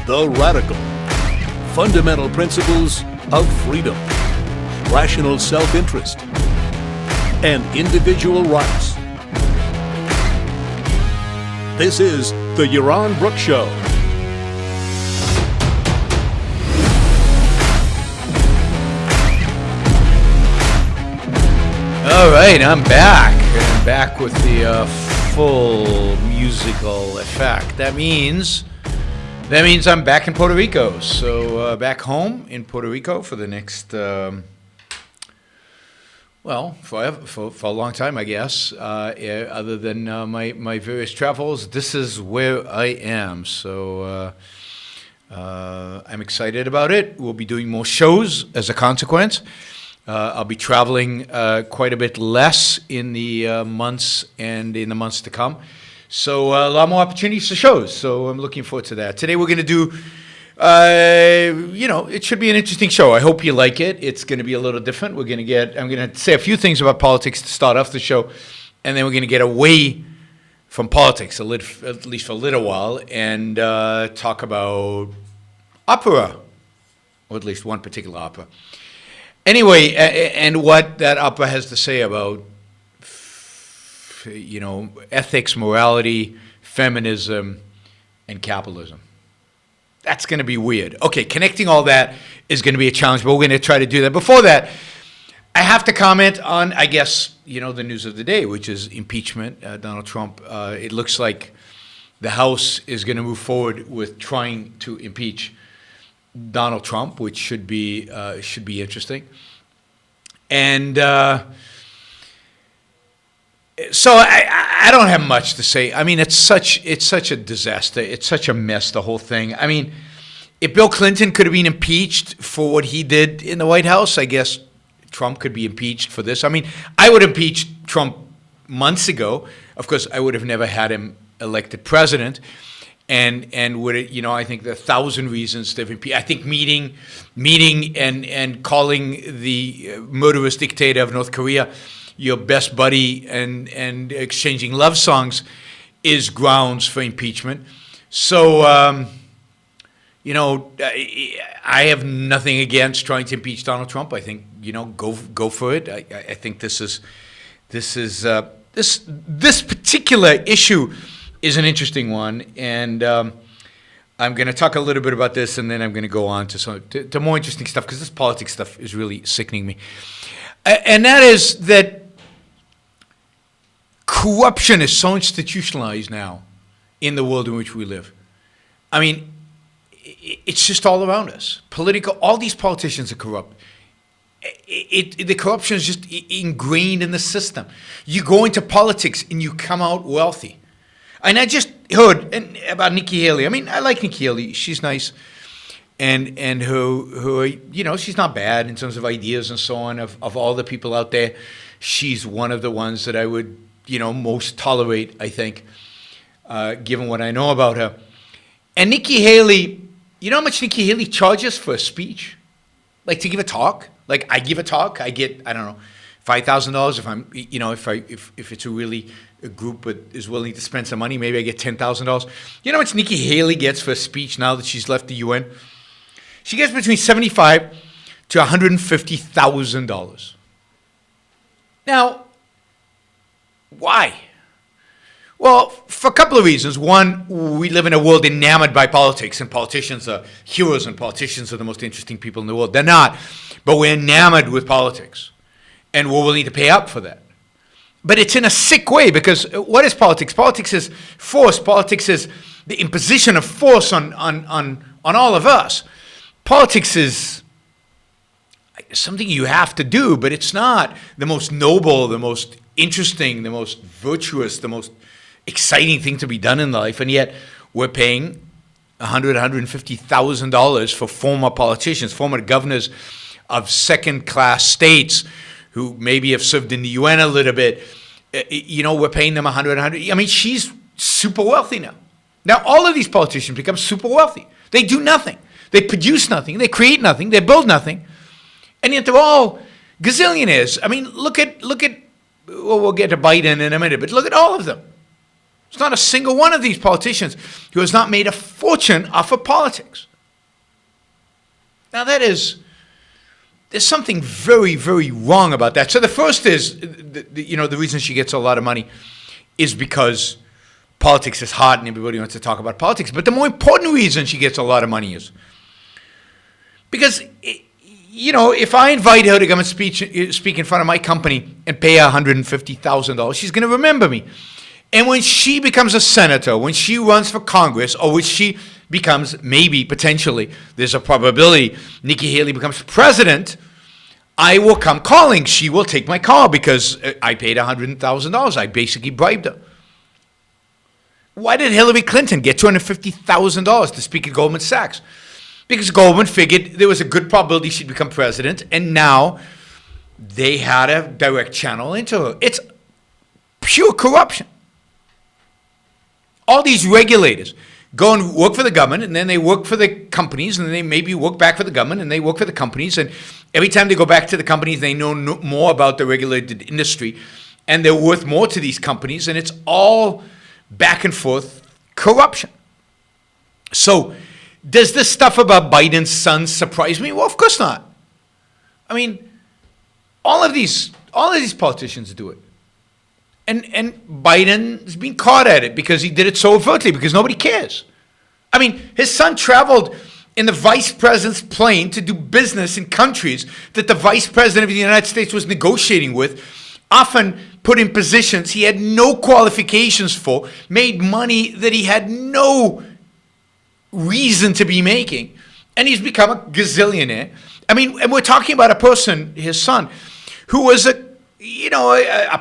the radical, fundamental principles of freedom, rational self-interest, and individual rights. This is the Yaron Brook Show. All right, I'm back. I'm back with the full musical effect. That means I'm back in Puerto Rico. So back home in Puerto Rico for the next, forever, for a long time, I guess. Other than my various travels, this is where I am. So I'm excited about it. We'll be doing more shows as a consequence. I'll be traveling quite a bit less in the months to come. So a lot more opportunities for shows. So I'm looking forward to that. Today we're going to do, it should be an interesting show. I hope you like it. It's going to be a little different. I'm going to say a few things about politics to start off the show, and then we're going to get away from politics at least for a little while and talk about opera, or at least one particular opera. Anyway, and what that opera has to say about, ethics, morality, feminism, and capitalism. That's going to be weird. Okay, connecting all that is going to be a challenge, but we're going to try to do that. Before that, I have to comment on, I guess, the news of the day, which is impeachment. Donald Trump, it looks like the House is going to move forward with trying to impeach Donald Trump, which should be interesting. And so I don't have much to say. I mean, it's such a disaster. It's such a mess, the whole thing. I mean, if Bill Clinton could have been impeached for what he did in the White House, I guess Trump could be impeached for this. I mean, I would impeach Trump months ago. Of course, I would have never had him elected president. And would it, I think there are 1,000 reasons to impeach. I think meeting and calling the murderous dictator of North Korea your best buddy and exchanging love songs is grounds for impeachment. So, I have nothing against trying to impeach Donald Trump. I think, go for it. I think this particular issue is an interesting one, and I'm going to talk a little bit about this, and then I'm going to go on to more interesting stuff, because this politics stuff is really sickening me. And that is that corruption is so institutionalized now in the world in which we live. I mean, it's just all around us. All these politicians are corrupt. The corruption is just ingrained in the system. You go into politics and you come out wealthy. And I just heard about Nikki Haley. I mean, I like Nikki Haley. She's nice. And her, she's not bad in terms of ideas and so on. Of all the people out there, she's one of the ones that I would, most tolerate, I think, given what I know about her. And Nikki Haley, you know how much Nikki Haley charges for a speech? Like to give a talk? Like I give a talk, I get, I don't know, $5,000 if I'm, if it's a group that is willing to spend some money, maybe I get $10,000. You know how much Nikki Haley gets for a speech now that she's left the UN? She gets between $75,000 to $150,000. Now, why? Well, for a couple of reasons. One, we live in a world enamored by politics, and politicians are heroes, and politicians are the most interesting people in the world. They're not, but we're enamored with politics, and we're willing to pay up for that. But it's in a sick way, because what is politics? Politics is force. Politics is the imposition of force on all of us. Politics is something you have to do, but it's not the most noble, the most interesting, the most virtuous, the most exciting thing to be done in life. And yet we're paying $150,000 for former politicians, former governors of second-class states who maybe have served in the UN a little bit. We're paying them $100. I mean, she's super wealthy now. Now, all of these politicians become super wealthy. They do nothing. They produce nothing. They create nothing. They build nothing. And yet they're all gazillionaires. I mean, look at, well, we'll get to Biden in a minute, but look at all of them. There's not a single one of these politicians who has not made a fortune off of politics. Now there's something very, very wrong about that. So the first is, the reason she gets a lot of money is because politics is hot and everybody wants to talk about politics. But the more important reason she gets a lot of money is because, if I invite her to come and speak in front of my company and pay her $150,000, she's going to remember me. And when she becomes a senator, when she runs for Congress, or when she becomes, maybe, potentially, there's a probability Nikki Haley becomes president, I will come calling. She will take my call because I paid $100,000. I basically bribed her. Why did Hillary Clinton get $250,000 to speak at Goldman Sachs? Because Goldman figured there was a good probability she'd become president, and now they had a direct channel into her. It's pure corruption. All these regulators go and work for the government, and then they work for the companies, and then they maybe work back for the government, and they work for the companies, and every time they go back to the companies, they know more about the regulated industry, and they're worth more to these companies, and it's all back and forth corruption. So, does this stuff about Biden's son surprise me? Well, of course not. I mean, all of these politicians do it. And Biden's been caught at it because he did it so overtly, because nobody cares. I mean, his son traveled in the vice president's plane to do business in countries that the vice president of the United States was negotiating with, often put in positions he had no qualifications for, made money that he had no reason to be making, and he's become a gazillionaire. I mean, and we're talking about a person, his son, who was a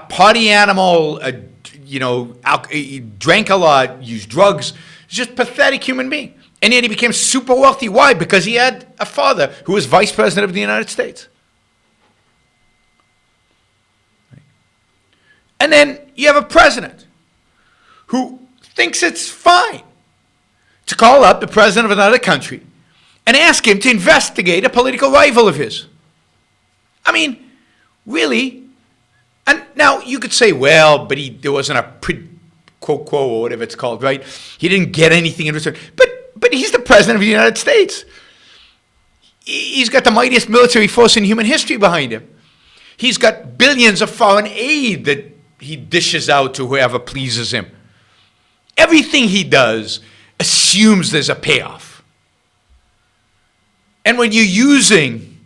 party animal, he drank a lot, used drugs, just pathetic human being. And yet he became super wealthy. Why? Because he had a father who was vice president of the United States. And then you have a president who thinks it's fine to call up the president of another country and ask him to investigate a political rival of his. I mean, really? And now you could say, well, but there wasn't a quid pro quo or whatever it's called, right? He didn't get anything in return. But he's the president of the United States. He's got the mightiest military force in human history behind him. He's got billions of foreign aid that he dishes out to whoever pleases him. Everything he does assumes there's a payoff. And when you're using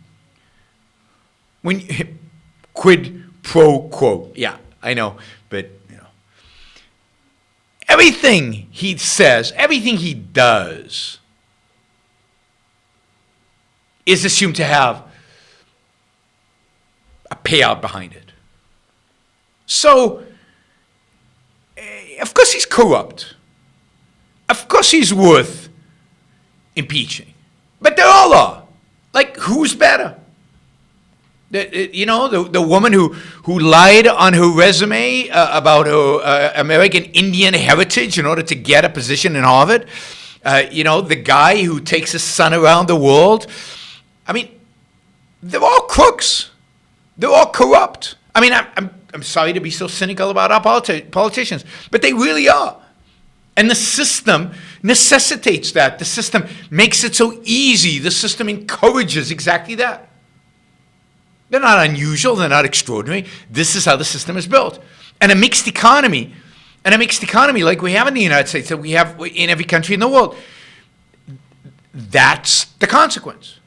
quid pro quo, yeah, I know, but everything he says, everything he does is assumed to have a payout behind it. So, of course he's corrupt. Of course he's worth impeaching. But they all are. Like, who's better? The woman who lied on her resume about her American Indian heritage in order to get a position in Harvard. The guy who takes his son around the world. I mean, they're all crooks. They're all corrupt. I mean, I'm sorry to be so cynical about our politicians, but they really are. And the system necessitates that. The system makes it so easy. The system encourages exactly that. They're not unusual. They're not extraordinary. This is how the system is built. And a mixed economy like we have in the United States, that we have in every country in the world, that's the consequence.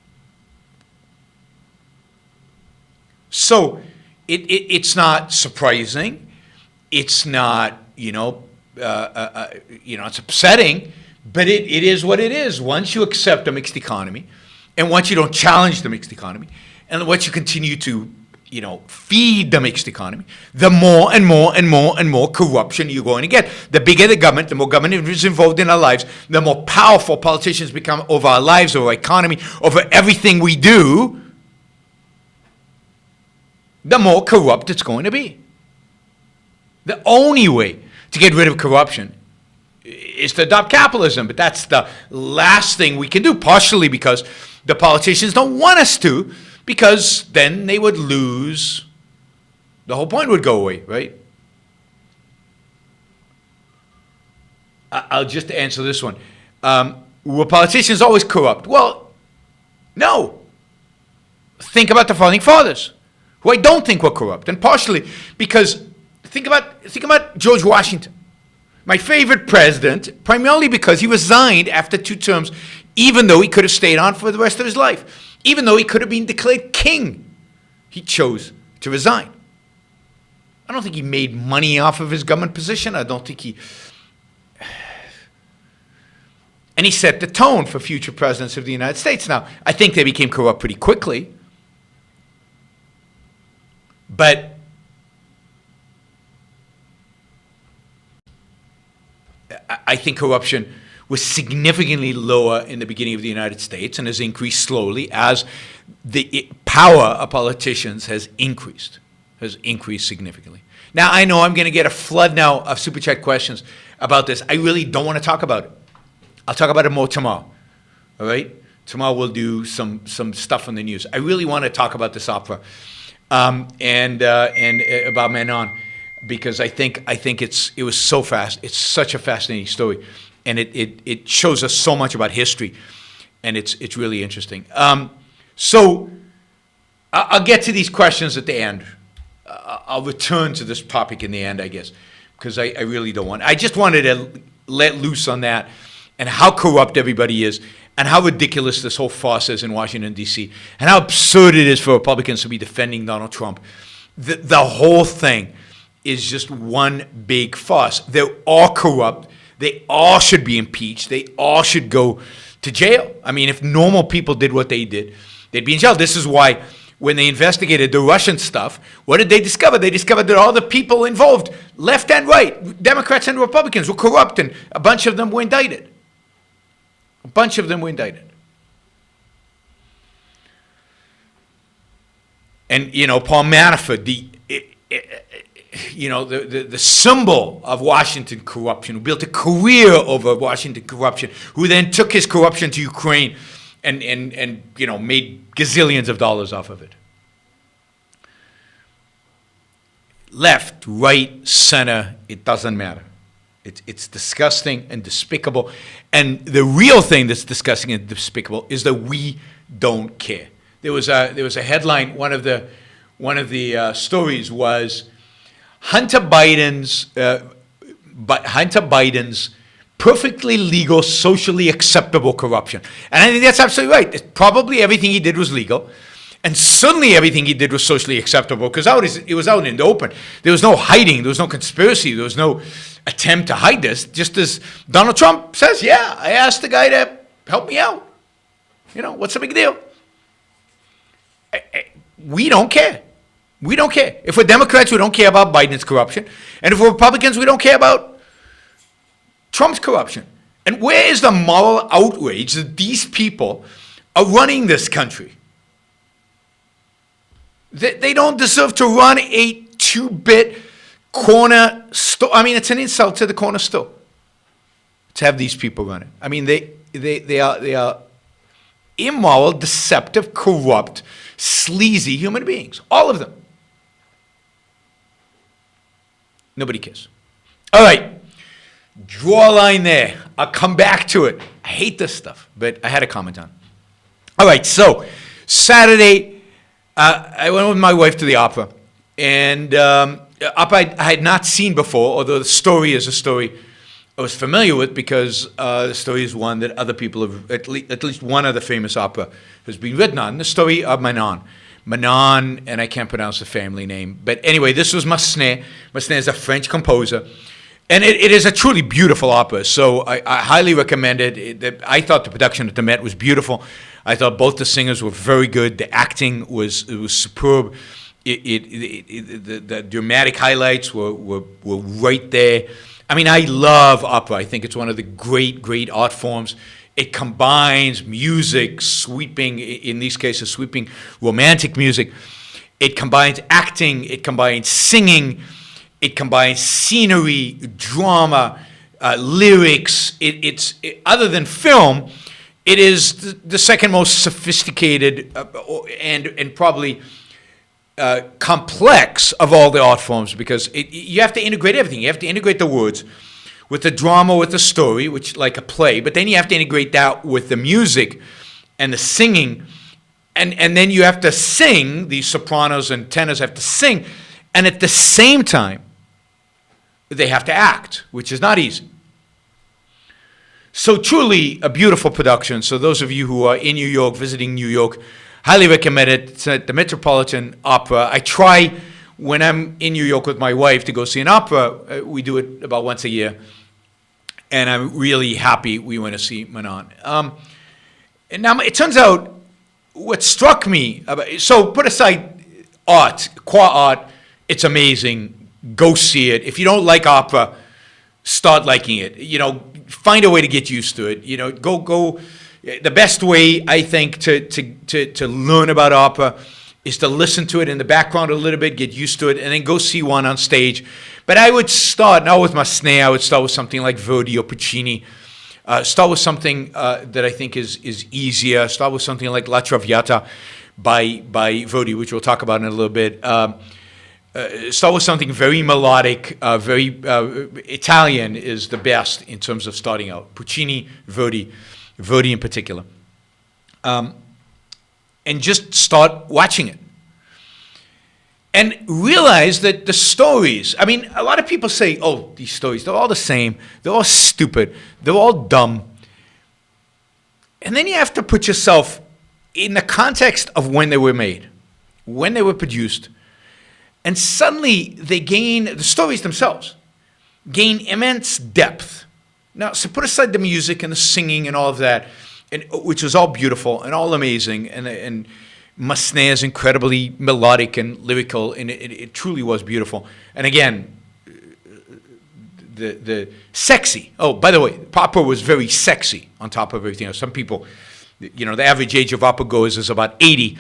So it's not surprising. It's not, it's upsetting, but it is what it is. Once you accept a mixed economy, and once you don't challenge the mixed economy, and once you continue to, feed the mixed economy, the more and more and more and more corruption you're going to get. The bigger the government, the more government is involved in our lives, the more powerful politicians become over our lives, over our economy, over everything we do, the more corrupt it's going to be. The only way to get rid of corruption is to adopt capitalism, but that's the last thing we can do, partially because the politicians don't want us to, because then they would lose, the whole point would go away, right? I'll just answer this one. Were politicians always corrupt? Well, no. Think about the founding fathers, who I don't think were corrupt, and partially because think about George Washington, my favorite president, primarily because he resigned after 2 terms, even though he could have stayed on for the rest of his life, even though he could have been declared king. He chose to resign. I don't think he made money off of his government position. I don't think he... And he set the tone for future presidents of the United States. Now, I think they became corrupt pretty quickly. But I think corruption was significantly lower in the beginning of the United States and has increased slowly as the power of politicians has increased significantly. Now, I know I'm going to get a flood now of Super Chat questions about this. I really don't want to talk about it. I'll talk about it more tomorrow, all right? Tomorrow we'll do some stuff on the news. I really want to talk about this opera and about Manon, because I think it was so fast. It's such a fascinating story, and it shows us so much about history, and it's really interesting. So I'll get to these questions at the end. I'll return to this topic in the end, I guess, because I really don't want. I just wanted to let loose on that and how corrupt everybody is, and how ridiculous this whole farce is in Washington, D.C., and how absurd it is for Republicans to be defending Donald Trump. The whole thing is just one big farce. They're all corrupt. They all should be impeached. They all should go to jail. I mean, if normal people did what they did, they'd be in jail. This is why when they investigated the Russian stuff, what did they discover? They discovered that all the people involved, left and right, Democrats and Republicans, were corrupt, and a bunch of them were indicted. A bunch of them were indicted. And, you know, Paul Manafort, the symbol of Washington corruption, who built a career over Washington corruption, who then took his corruption to Ukraine and made gazillions of dollars off of it. Left, right, center, it doesn't matter. It's disgusting and despicable. And the real thing that's disgusting and despicable is that we don't care. There was a headline. One of the stories was Hunter Biden's perfectly legal, socially acceptable corruption. And I think that's absolutely right. Probably everything he did was legal. And suddenly everything he did was socially acceptable because it was out in the open. There was no hiding. There was no conspiracy. There was no attempt to hide this. Just as Donald Trump says, yeah, I asked the guy to help me out. What's the big deal? We don't care. We don't care. If we're Democrats, we don't care about Biden's corruption. And if we're Republicans, we don't care about Trump's corruption. And where is the moral outrage that these people are running this country? They don't deserve to run a 2-bit corner store. I mean, it's an insult to the corner store to have these people run it. I mean, they are immoral, deceptive, corrupt, sleazy human beings. All of them. Nobody cares. All right. Draw a line there. I'll come back to it. I hate this stuff, but I had to comment on it. All right, so Saturday, I went with my wife to the opera, and opera I had not seen before, although the story is a story I was familiar with because the story is one that other people have, at least one other famous opera has been written on, the story of Manon. Manon, and I can't pronounce the family name, but anyway, this was Massenet. Massenet is a French composer, and it is a truly beautiful opera, so I highly recommend it. I thought the production at the Met was beautiful. I thought both the singers were very good. The acting was superb. The dramatic highlights were right there. I mean, I love opera. I think it's one of the great art forms. It combines music, sweeping, in these cases, sweeping romantic music. It combines acting. It combines singing. It combines scenery, drama, lyrics. Other than film, it is the second most sophisticated and probably complex of all the art forms because you have to integrate everything. You have to integrate the words with the drama, with the story, which like a play, but then you have to integrate that with the music and the singing, and then you have to sing, these sopranos and tenors have to sing, and at the same time, they have to act, which is not easy. So truly a beautiful production. So those of you who are in New York, visiting New York, highly recommend it. It's at the Metropolitan Opera. I try, when I'm in New York with my wife, to go see an opera. We do it about once a year. And I'm really happy we went to see Manon. And now it turns out what struck me, so put aside art, qua art, it's amazing. Go see it. If you don't like opera, start liking it. Find a way to get used to it. Go. The best way, I think, to learn about opera is to listen to it in the background a little bit, get used to it, and then go see one on stage. But I would start, not with Massenet, I would start with something like Verdi or Puccini. Start with something that I think is easier. Start with something like La Traviata by Verdi, which we'll talk about in a little bit. Start with something very melodic, very Italian is the best in terms of starting out. Puccini, Verdi in particular. And just start watching it. And realize that the stories, a lot of people say, oh, these stories, they're all the same. They're all stupid. They're all dumb. And then you have to put yourself in the context of when they were made, when they were produced. And suddenly the stories themselves gain immense depth. Now, so put aside the music and the singing and all of that, which was all beautiful and all amazing, and Massenet is incredibly melodic and lyrical, and it truly was beautiful. And again, the sexy. Oh, by the way, opera was very sexy on top of everything else. Some people, the average age of opera goers is about 80,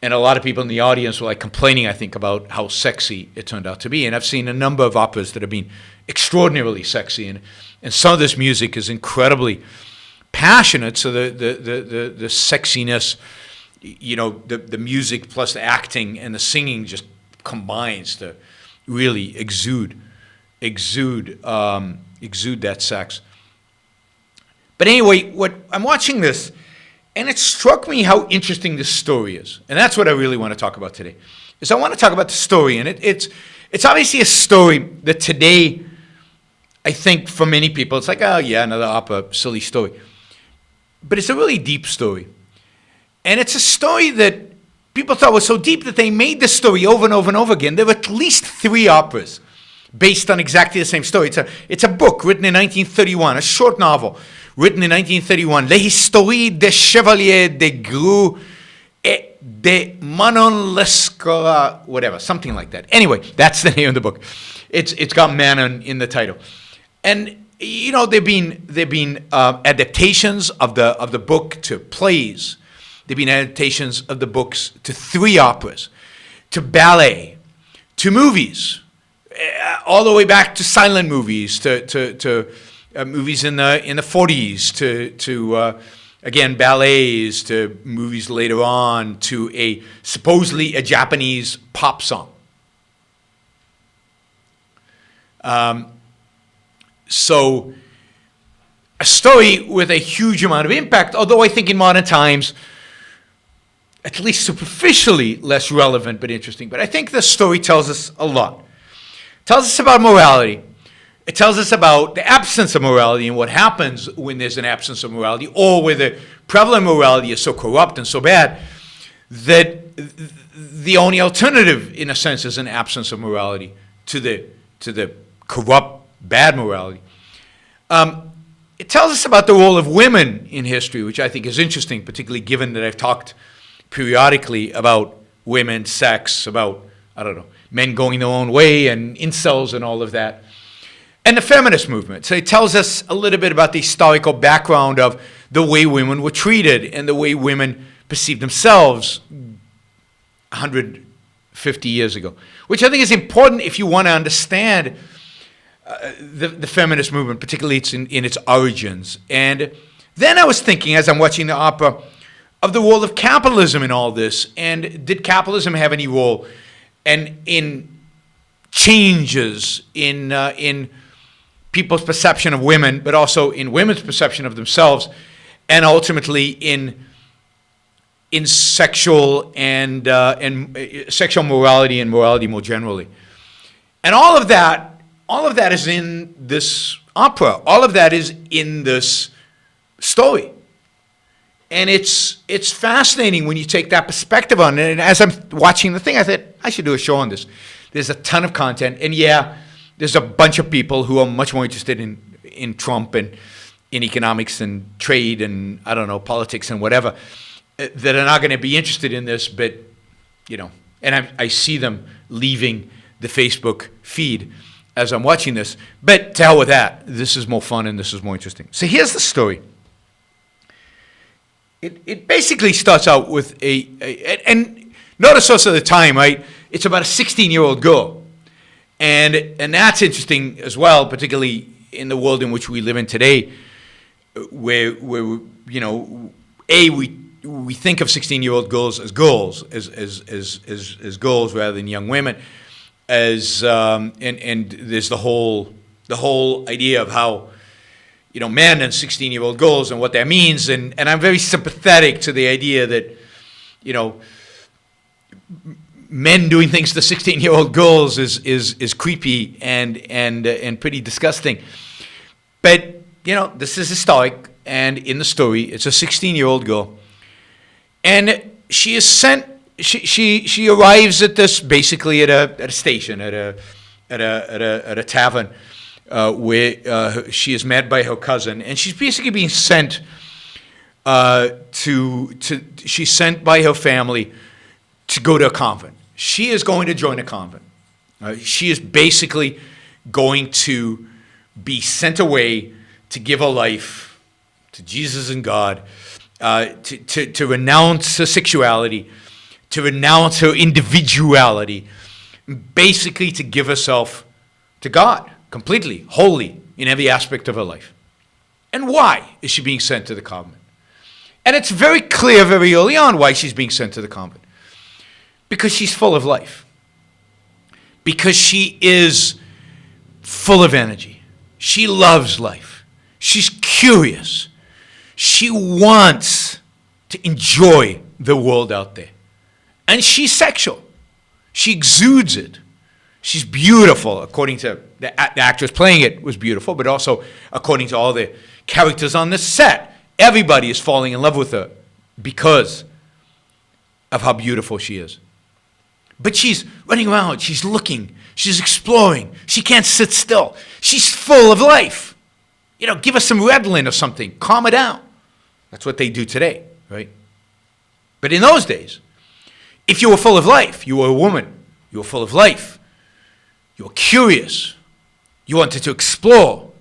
and a lot of people in the audience were complaining, I think, about how sexy it turned out to be. And I've seen a number of operas that have been extraordinarily sexy, and some of this music is incredibly passionate. So the sexiness, the music plus the acting and the singing just combines to really exude that sex. But anyway, what I'm watching this, and it struck me how interesting this story is, and that's what I really want to talk about today. Is I want to talk about the story, and it's obviously a story that today, I think for many people, it's like, oh yeah, another opera, silly story. But it's a really deep story. And it's a story that people thought was so deep that they made the story over and over and over again. There were at least 3 operas based on exactly the same story. It's a book written in 1931, a short novel written in 1931, L'Historie des Chevaliers de Grue et de Manon Lescora, whatever, something like that. Anyway, that's the name of the book. It's got Manon in the title. And there've been adaptations of the book to plays. There've been adaptations of the books to 3 operas, to ballet, to movies, all the way back to silent movies, to movies in the 40s, to again ballets, to movies later on, to supposedly a Japanese pop song. So a story with a huge amount of impact, although I think in modern times, at least superficially less relevant but interesting. But I think the story tells us a lot. It tells us about morality. It tells us about the absence of morality and what happens when there's an absence of morality, or where the prevalent morality is so corrupt and so bad that the only alternative, in a sense, is an absence of morality to the corrupt, bad morality. It tells us about the role of women in history, which I think is interesting, particularly given that I've talked periodically about women, sex, about, men going their own way and incels and all of that. And the feminist movement. So it tells us a little bit about the historical background of the way women were treated and the way women perceived themselves 150 years ago, which I think is important if you want to understand the feminist movement, particularly in its origins. And then I was thinking, as I'm watching the opera, of the role of capitalism in all this, and did capitalism have any role and in changes in people's perception of women, but also in women's perception of themselves, and ultimately in sexual and sexual morality and morality more generally. And all of that is in this opera. All of that is in this story. And it's fascinating when you take that perspective on it. And as I'm watching the thing, I thought, I should do a show on this. There's a ton of content. And yeah, there's a bunch of people who are much more interested in Trump and in economics and trade and, I don't know, politics and whatever, that are not going to be interested in this. But, you know, and I see them leaving the Facebook feed as I'm watching this. But to hell with that. This is more fun and this is more interesting. So here's the story. It basically starts out with and notice also the time, right? It's about a 16-year-old girl. And that's interesting as well, particularly in the world in which we live in today, where you know, we think of 16-year-old girls as girls, as girls rather than young women, as and there's the whole idea of how, you know, men and 16-year-old girls and what that means, and I'm very sympathetic to the idea that, you know, men doing things to 16-year-old girls is creepy and pretty disgusting. But, you know, this is historic, and in the story, it's a 16-year-old girl, and she is sent. She arrives at this basically at a station, at a tavern, where she is met by her cousin, and she's basically being sent she's sent by her family to go to a convent. She is going to join a convent. She is basically going to be sent away to give her life to Jesus and God, to renounce her sexuality, to renounce her individuality, basically to give herself to God completely, wholly, in every aspect of her life. And why is she being sent to the convent? And it's very clear very early on why she's being sent to the convent. Because she's full of life. Because she is full of energy. She loves life. She's curious. She wants to enjoy the world out there. And she's sexual. She exudes it. She's beautiful, according to the actress playing it was beautiful, but also according to all the characters on the set. Everybody is falling in love with her because of how beautiful she is. But she's running around, she's looking, she's exploring, she can't sit still. She's full of life. You know, give us some Redlin or something, calm her down. That's what they do today, right? But in those days, if you were full of life, you were a woman, you were full of life, you were curious, you wanted to explore,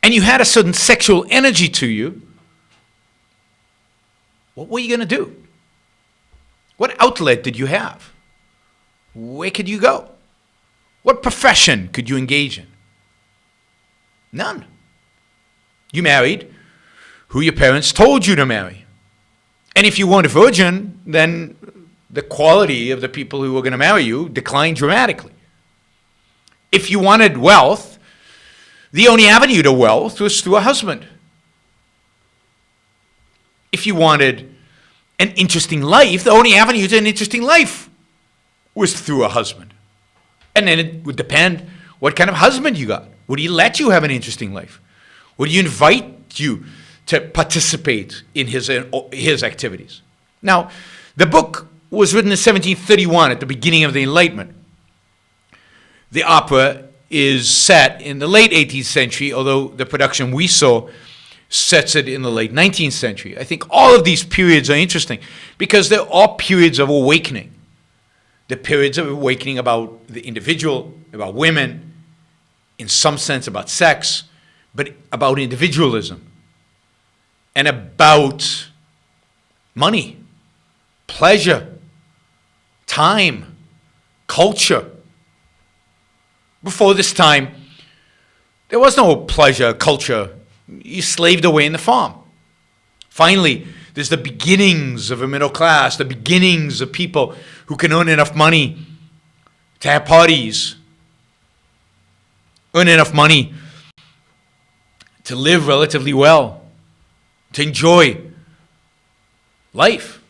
and you had a certain sexual energy to you, what were you going to do? What outlet did you have? Where could you go? What profession could you engage in? None. You married who your parents told you to marry. And if you weren't a virgin, then the quality of the people who were going to marry you declined dramatically. If you wanted wealth, the only avenue to wealth was through a husband. If you wanted an interesting life, the only avenue to an interesting life was through a husband. And then it would depend what kind of husband you got. Would he let you have an interesting life? Would he invite you to participate in his activities? Now, the book was written in 1731 at the beginning of the Enlightenment. The opera is set in the late 18th century, although the production we saw sets it in the late 19th century. I think all of these periods are interesting because they're all periods of awakening. The periods of awakening about the individual, about women, in some sense about sex, but about individualism and about money, pleasure, time, culture. Before this time, there was no pleasure, culture. You slaved away in the farm. Finally, there's the beginnings of a middle class, the beginnings of people who can earn enough money to have parties, earn enough money to live relatively well, to enjoy life,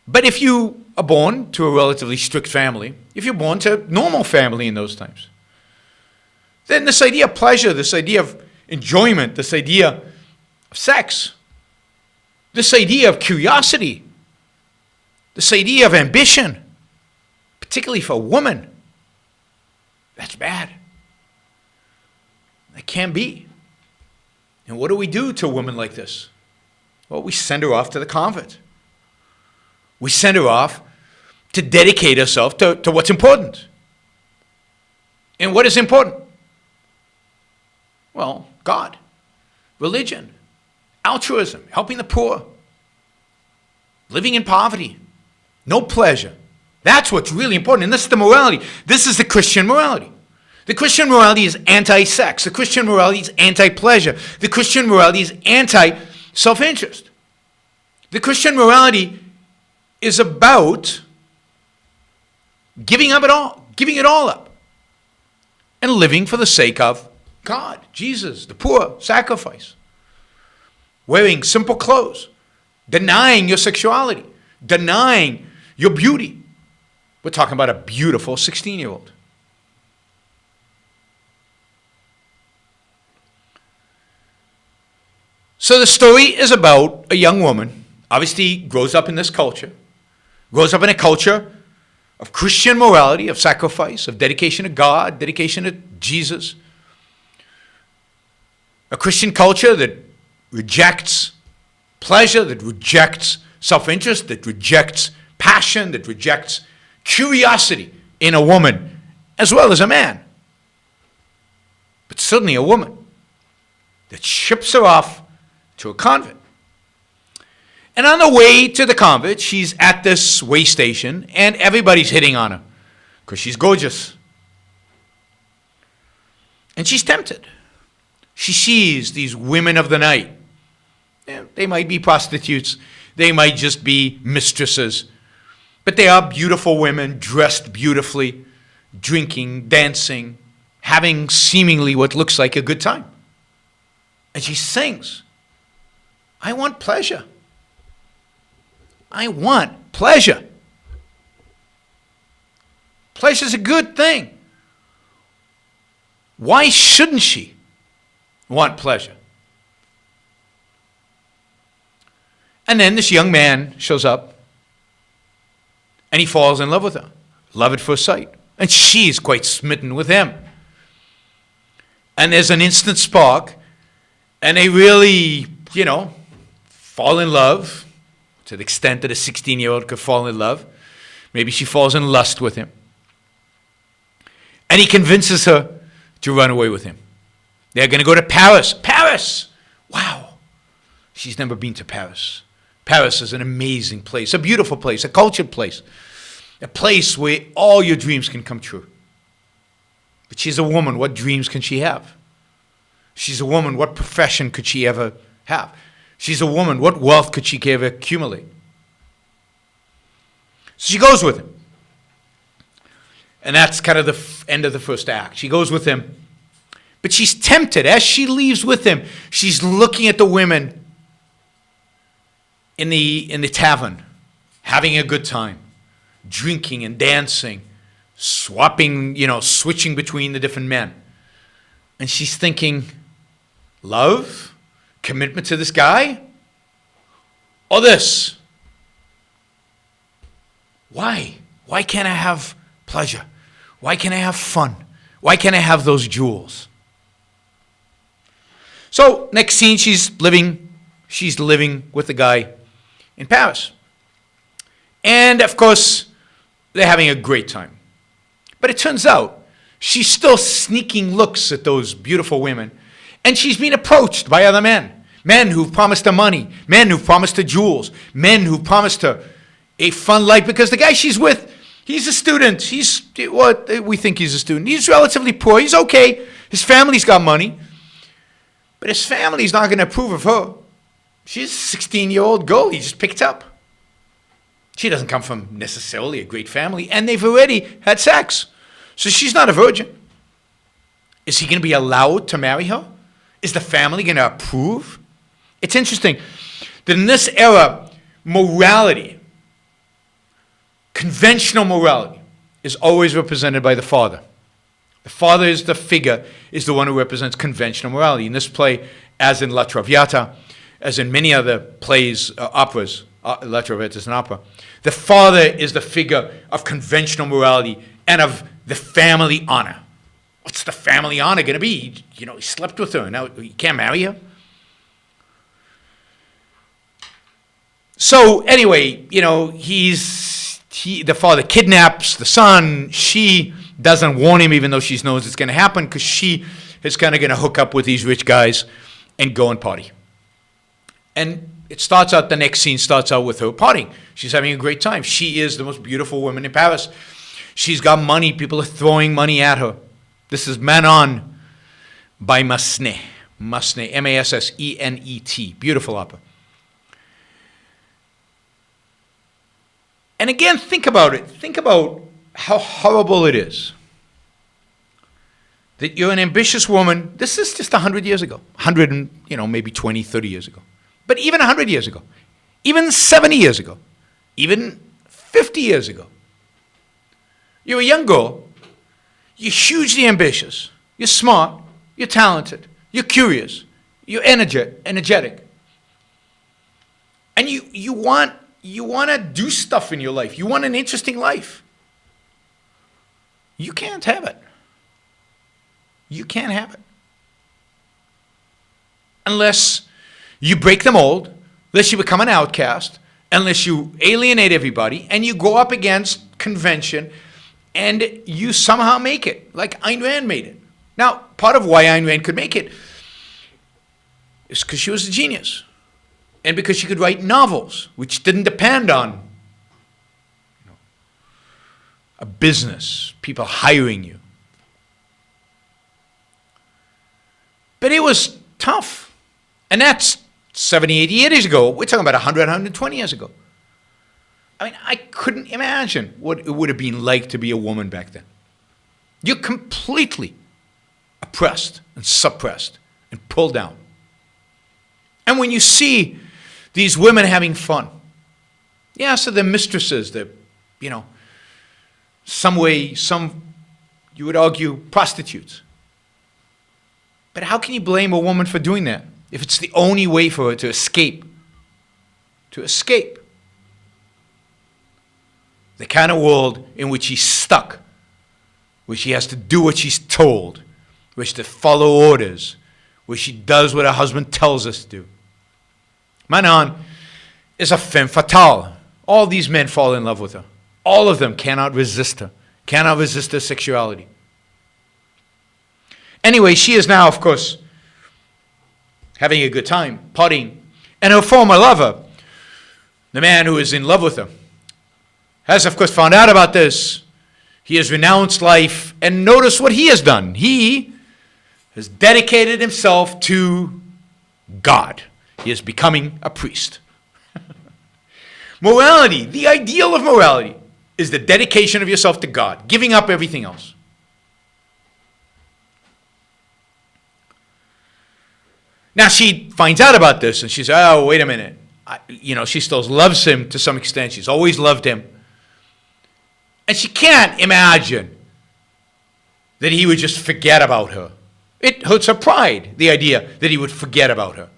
But if you are born to a relatively strict family, if you're born to a normal family in those times, then this idea of pleasure, this idea of enjoyment, this idea of sex, this idea of curiosity, this idea of ambition, particularly for a woman, that's bad. That can't be. And what do we do to a woman like this? Well, we send her off to the convent. We send her off to dedicate herself to what's important. And what is important? Well, God, religion, altruism, helping the poor, living in poverty, no pleasure. That's what's really important. And this is the morality. This is the Christian morality. The Christian morality is anti-sex. The Christian morality is anti-pleasure. The Christian morality is anti-self-interest. The Christian morality is about giving it all up, and living for the sake of God, Jesus, the poor, sacrifice. Wearing simple clothes, denying your sexuality, denying your beauty. We're talking about a beautiful 16-year-old. So the story is about a young woman, obviously grows up in this culture, grows up in a culture of Christian morality, of sacrifice, of dedication to God, dedication to Jesus. A Christian culture that rejects pleasure, that rejects self-interest, that rejects passion, that rejects curiosity in a woman as well as a man. But certainly a woman that ships her off to a convent. And on the way to the convent, she's at this way station, and everybody's hitting on her because she's gorgeous. And she's tempted. She sees these women of the night. Yeah, they might be prostitutes. They might just be mistresses. But they are beautiful women, dressed beautifully, drinking, dancing, having seemingly what looks like a good time. And she sings, I want pleasure. I want pleasure. Pleasure's a good thing. Why shouldn't she want pleasure? And then this young man shows up, and he falls in love with her. Love at first sight. And she's quite smitten with him. And there's an instant spark, and they really, fall in love. To the extent that a 16-year-old could fall in love. Maybe she falls in lust with him. And he convinces her to run away with him. They're going to go to Paris. Paris! Wow. She's never been to Paris. Paris is an amazing place, a beautiful place, a cultured place. A place where all your dreams can come true. But she's a woman. What dreams can she have? She's a woman. What profession could she ever have? She's a woman. What wealth could she ever accumulate? So she goes with him. And that's kind of the end of the first act. She goes with him. But she's tempted. As she leaves with him, she's looking at the women in the tavern, having a good time, drinking and dancing, swapping, switching between the different men. And she's thinking, love? Commitment to this guy? Or this? Why? Why can't I have pleasure? Why can't I have fun? Why can't I have those jewels? So, next scene, she's living with the guy in Paris. And, of course, they're having a great time. But it turns out she's still sneaking looks at those beautiful women. And she's being approached by other men. Men who've promised her money. Men who've promised her jewels. Men who've promised her a fun life. Because the guy she's with, he's a student. We think he's a student. He's relatively poor. He's okay. His family's got money. But his family's not going to approve of her. She's a 16-year-old girl he just picked up. She doesn't come from necessarily a great family. And they've already had sex. So she's not a virgin. Is he going to be allowed to marry her? Is the family going to approve? It's interesting that in this era, morality, conventional morality, is always represented by the father. The father is the figure, is the one who represents conventional morality. In this play, as in La Traviata, as in many other plays, operas, La Traviata is an opera, the father is the figure of conventional morality and of the family honor. What's the family honor going to be? You know, he slept with her, now he can't marry her? So anyway, you know, the father kidnaps the son. She doesn't warn him, even though she knows it's going to happen, because she is kind of going to hook up with these rich guys and go and party. And the next scene starts out with her partying. She's having a great time. She is the most beautiful woman in Paris. She's got money. People are throwing money at her. This is Manon by Massenet. Massenet, Massenet. Beautiful opera. And again, think about it. Think about how horrible it is that you're an ambitious woman. This is just 100 years ago. 100 and, maybe 20, 30 years ago. But even 100 years ago. Even 70 years ago. Even 50 years ago. You're a young girl. You're hugely ambitious. You're smart. You're talented. You're curious. You're energetic. And you want to do stuff in your life. You want an interesting life. You can't have it. You can't have it. Unless you break the mold, unless you become an outcast, unless you alienate everybody, and you go up against convention, and you somehow make it, like Ayn Rand made it. Now, part of why Ayn Rand could make it is because she was a genius. And because she could write novels, which didn't depend on a business, people hiring you. But it was tough. And that's 70, 80 years ago. We're talking about 100, 120 years ago. I mean, I couldn't imagine what it would have been like to be a woman back then. You're completely oppressed and suppressed and pulled down. And when you see these women having fun, so they're mistresses, they're, some, you would argue, prostitutes. But how can you blame a woman for doing that if it's the only way for her to escape? To escape the kind of world in which she's stuck, where she has to do what she's told, where she has to follow orders, where she does what her husband tells us to do. Manon is a femme fatale. All these men fall in love with her. All of them cannot resist her, cannot resist her sexuality. Anyway, she is now, of course, having a good time, partying. And her former lover, the man who is in love with her, has, of course, found out about this. He has renounced life, and notice what he has done. He has dedicated himself to God. He is becoming a priest. Morality, the ideal of morality, is the dedication of yourself to God, giving up everything else. Now she finds out about this, and she says, oh, wait a minute. She still loves him to some extent. She's always loved him. And she can't imagine that he would just forget about her. It hurts her pride, the idea that he would forget about her.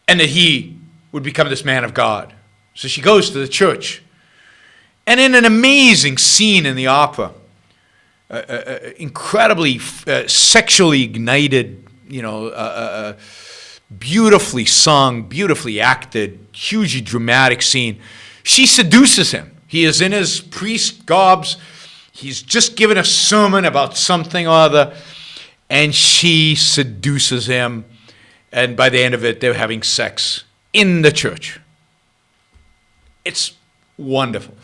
And that he would become this man of God. So she goes to the church. And in an amazing scene in the opera, incredibly sexually ignited, beautifully sung, beautifully acted, hugely dramatic scene, she seduces him. He is in his priest garbs. He's just given a sermon about something or other, and she seduces him. And by the end of it, they're having sex in the church. It's wonderful.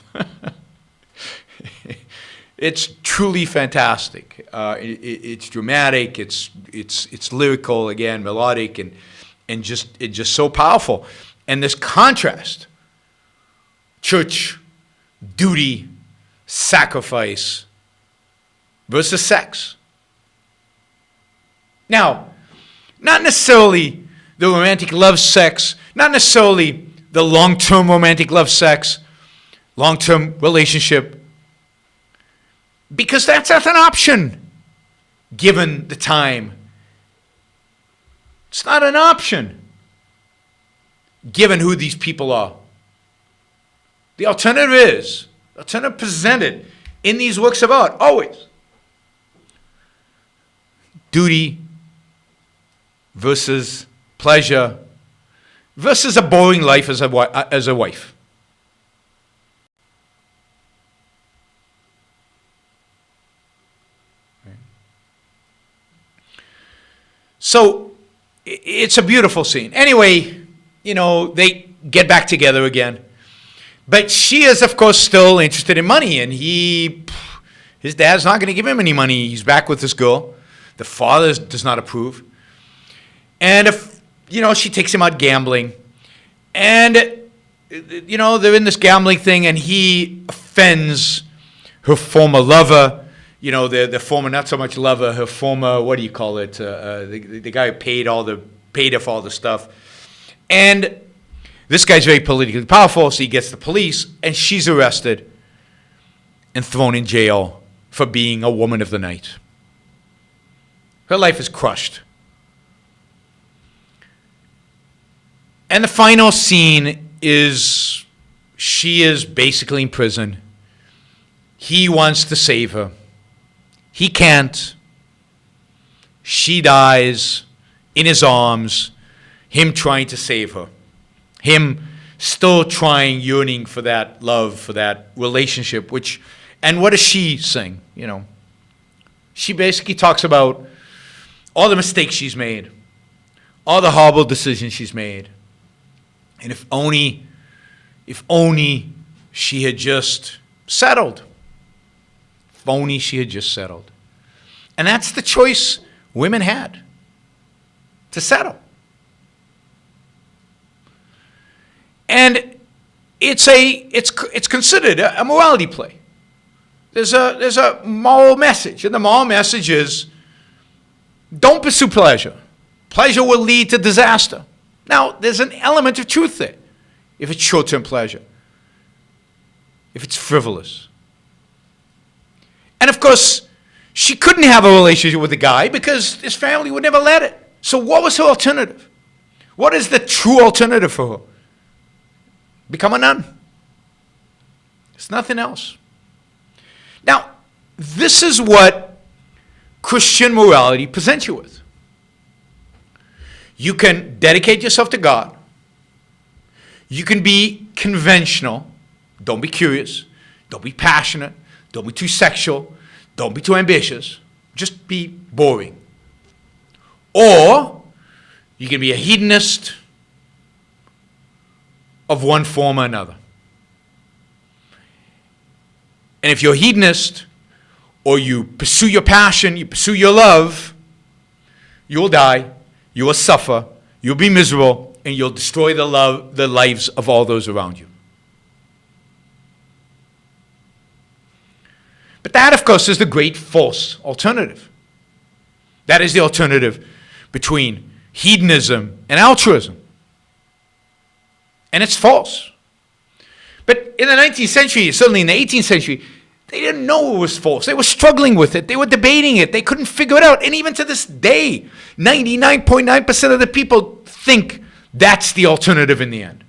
It's truly fantastic. It's dramatic. It's lyrical again, melodic, and just so powerful. And this contrast: church, duty, sacrifice versus sex. Now, not necessarily the romantic love sex, not necessarily the long-term romantic love sex, long-term relationship, because that's not an option given the time. It's not an option given who these people are. The alternative presented in these works of art, always. Duty versus pleasure versus a boring life as a wife. So it's a beautiful scene. Anyway, they get back together again. But she is, of course, still interested in money, and his dad's not going to give him any money. He's back with this girl. The father does not approve. And she takes him out gambling. And, they're in this gambling thing, and he offends her former lover. The former, not so much lover, her former, what do you call it? The guy who paid her for all the stuff. And this guy's very politically powerful, so he gets the police, and she's arrested and thrown in jail for being a woman of the night. Her life is crushed. And the final scene is she is basically in prison. He wants to save her. He can't. She dies in his arms, him trying to save her. Him still trying, yearning for that love, for that relationship, and what does she sing? She basically talks about all the mistakes she's made, all the horrible decisions she's made. And if only she had just settled. If only she had just settled. And that's the choice women had, to settle. And it's considered a morality play. There's a moral message, and the moral message is don't pursue pleasure. Pleasure will lead to disaster. Now, there's an element of truth there, if it's short-term pleasure, if it's frivolous. And of course, she couldn't have a relationship with the guy because his family would never let it. So what was her alternative? What is the true alternative for her? Become a nun. There's nothing else. Now, this is what Christian morality presents you with. You can dedicate yourself to God. You can be conventional. Don't be curious. Don't be passionate. Don't be too sexual. Don't be too ambitious. Just be boring. Or you can be a hedonist of one form or another. And if you're a hedonist, or you pursue your passion, you pursue your love, you will die, you will suffer, you'll be miserable, and you'll destroy the lives of all those around you. But that, of course, is the great false alternative. That is the alternative between hedonism and altruism. And it's false. But in the 19th century, certainly in the 18th century, they didn't know it was false. They were struggling with it. They were debating it. They couldn't figure it out. And even to this day, 99.9% of the people think that's the alternative in the end.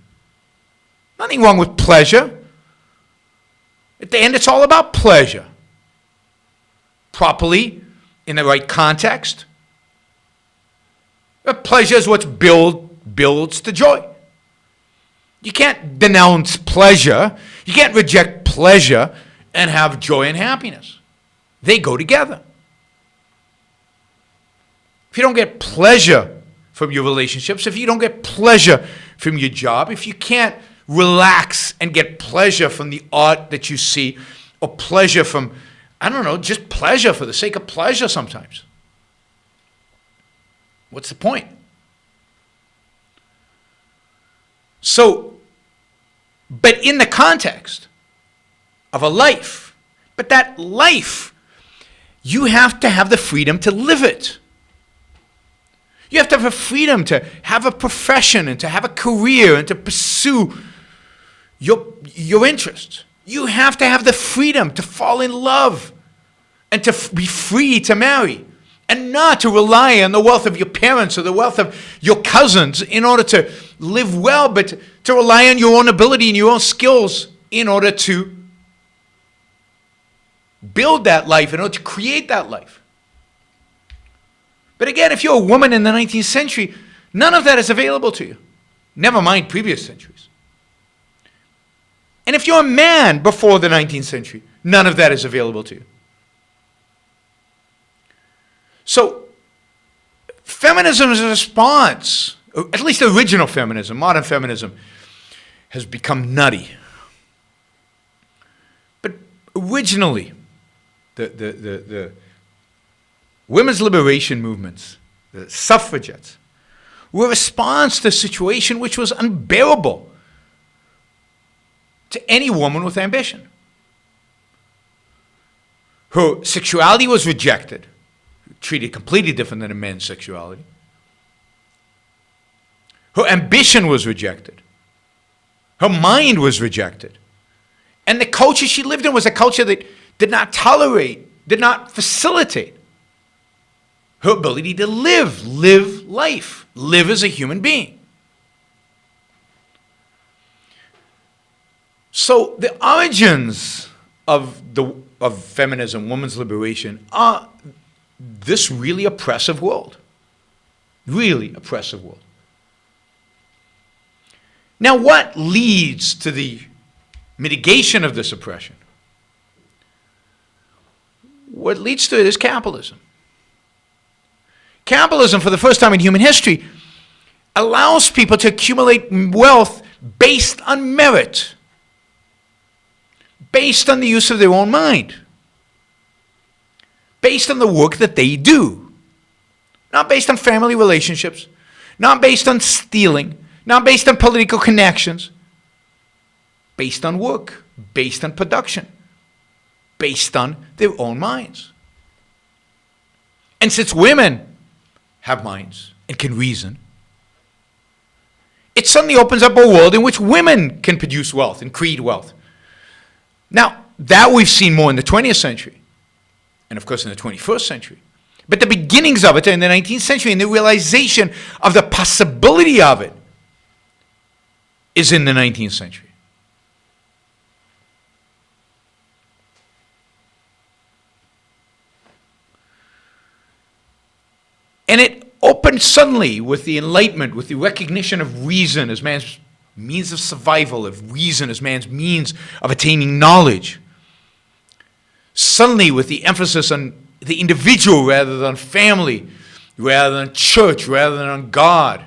Nothing wrong with pleasure. At the end, it's all about pleasure. Properly, in the right context. But pleasure is what builds the joy. You can't denounce pleasure. You can't reject pleasure and have joy and happiness. They go together. If you don't get pleasure from your relationships, if you don't get pleasure from your job, if you can't relax and get pleasure from the art that you see, or pleasure from, just pleasure for the sake of pleasure sometimes, what's the point? So, but in the context of a life, but that life, you have to have the freedom to live it. You have to have a freedom to have a profession and to have a career and to pursue your interests. You have to have the freedom to fall in love and to be free to marry and not to rely on the wealth of your parents or the wealth of your cousins in order to live well, but to rely on your own ability and your own skills in order to build that life, in order to create that life. But again, if you're a woman in the 19th century, none of that is available to you. Never mind previous centuries. And if you're a man before the 19th century, none of that is available to you. So, feminism is a response, or at least original feminism, modern feminism, has become nutty. But originally, the women's liberation movements, the suffragettes, were a response to a situation which was unbearable to any woman with ambition. Her sexuality was rejected, treated completely different than a man's sexuality. Her ambition was rejected. Her mind was rejected. And the culture she lived in was a culture that did not tolerate, did not facilitate her ability to live life, live as a human being. So the origins of feminism, women's liberation, are this really oppressive world. Really oppressive world. Now, what leads to the mitigation of this oppression? What leads to it is capitalism. Capitalism, for the first time in human history, allows people to accumulate wealth based on merit, based on the use of their own mind, based on the work that they do, not based on family relationships, not based on stealing, not based on political connections, based on work, based on production, based on their own minds. And since women have minds and can reason, it suddenly opens up a world in which women can produce wealth and create wealth. Now, that we've seen more in the 20th century, and of course in the 21st century. But the beginnings of it are in the 19th century, and the realization of the possibility of it is in the 19th century. And it opened suddenly with the Enlightenment, with the recognition of reason as man's means of survival, of reason as man's means of attaining knowledge. Suddenly with the emphasis on the individual rather than family, rather than church, rather than on God.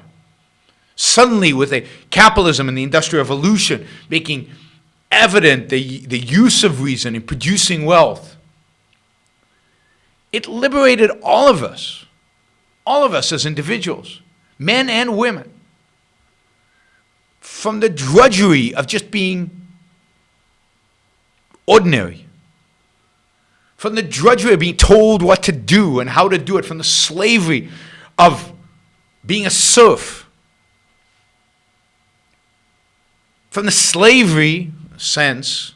Suddenly with the capitalism and the Industrial Revolution making evident the use of reason in producing wealth. It liberated all of us as individuals, men and women, from the drudgery of just being ordinary, from the drudgery of being told what to do and how to do it, from the slavery of being a serf, from the slavery, sense,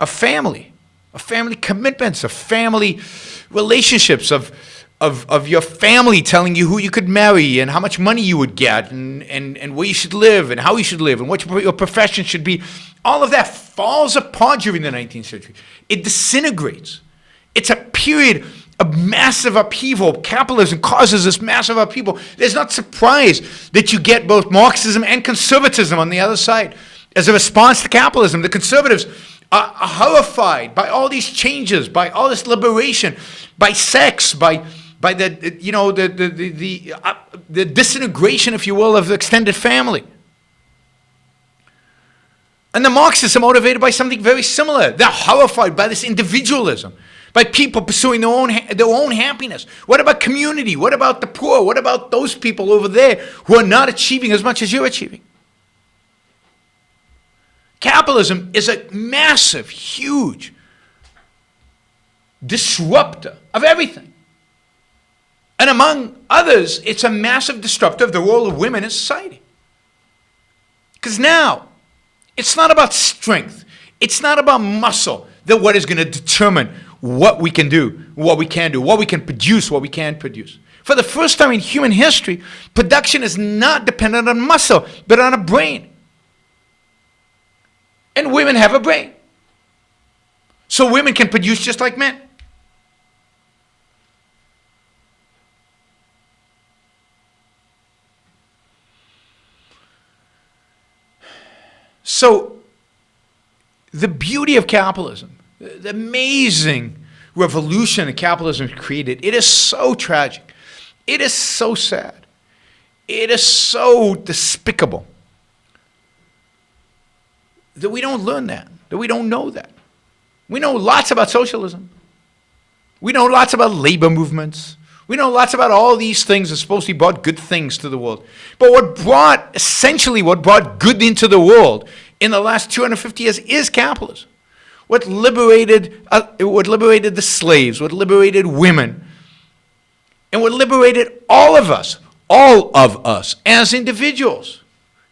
of family commitments, of family relationships, of your family telling you who you could marry and how much money you would get and where you should live and how you should live and what your profession should be. All of that falls apart during the 19th century. It disintegrates. It's a period of massive upheaval. Capitalism causes this massive upheaval. There's not surprise that you get both Marxism and conservatism on the other side. As a response to capitalism, the conservatives are horrified by all these changes, by all this liberation, by sex, by the disintegration, if you will, of the extended family. And the Marxists are motivated by something very similar. They're horrified by this individualism, by people pursuing their own happiness. What about community? What about the poor? What about those people over there who are not achieving as much as you're achieving? Capitalism is a massive, huge disruptor of everything. And among others, it's a massive disruptor of the role of women in society. Because now, it's not about strength. It's not about muscle, that what is going to determine what we can do, what we can do, what we can produce, what we can't produce. For the first time in human history, production is not dependent on muscle, but on a brain. And women have a brain. So women can produce just like men. So, the beauty of capitalism, the amazing revolution that capitalism created, it is so tragic. It is so sad. It is so despicable that we don't learn that we don't know that. We know lots about socialism. We know lots about labor movements. We know lots about all these things that supposedly brought good things to the world. But what brought good into the world in the last 250 years is capitalism. What liberated the slaves, what liberated women, and what liberated all of us as individuals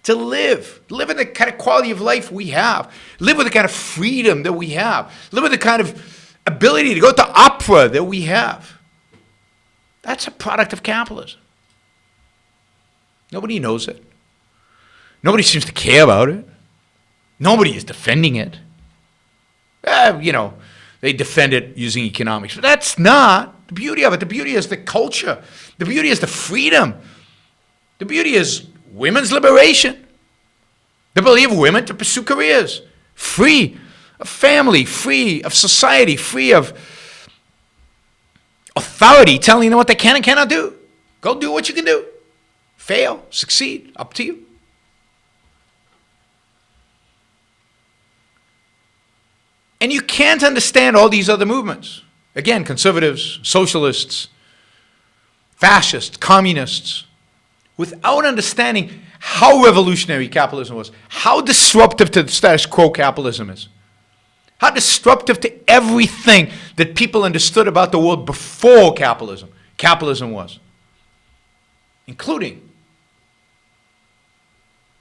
to live in the kind of quality of life we have, live with the kind of freedom that we have, live with the kind of ability to go to opera that we have. That's a product of capitalism. Nobody knows it. Nobody seems to care about it. Nobody is defending it. They defend it using economics. But that's not the beauty of it. The beauty is the culture. The beauty is the freedom. The beauty is women's liberation. The ability of women to pursue careers. Free of family, free of society, free of authority telling them what they can and cannot do. Go do what you can do. Fail, succeed, up to you. And you can't understand all these other movements. Again, conservatives, socialists, fascists, communists, without understanding how revolutionary capitalism was, how disruptive to the status quo capitalism is, how disruptive to everything that people understood about the world before capitalism was, including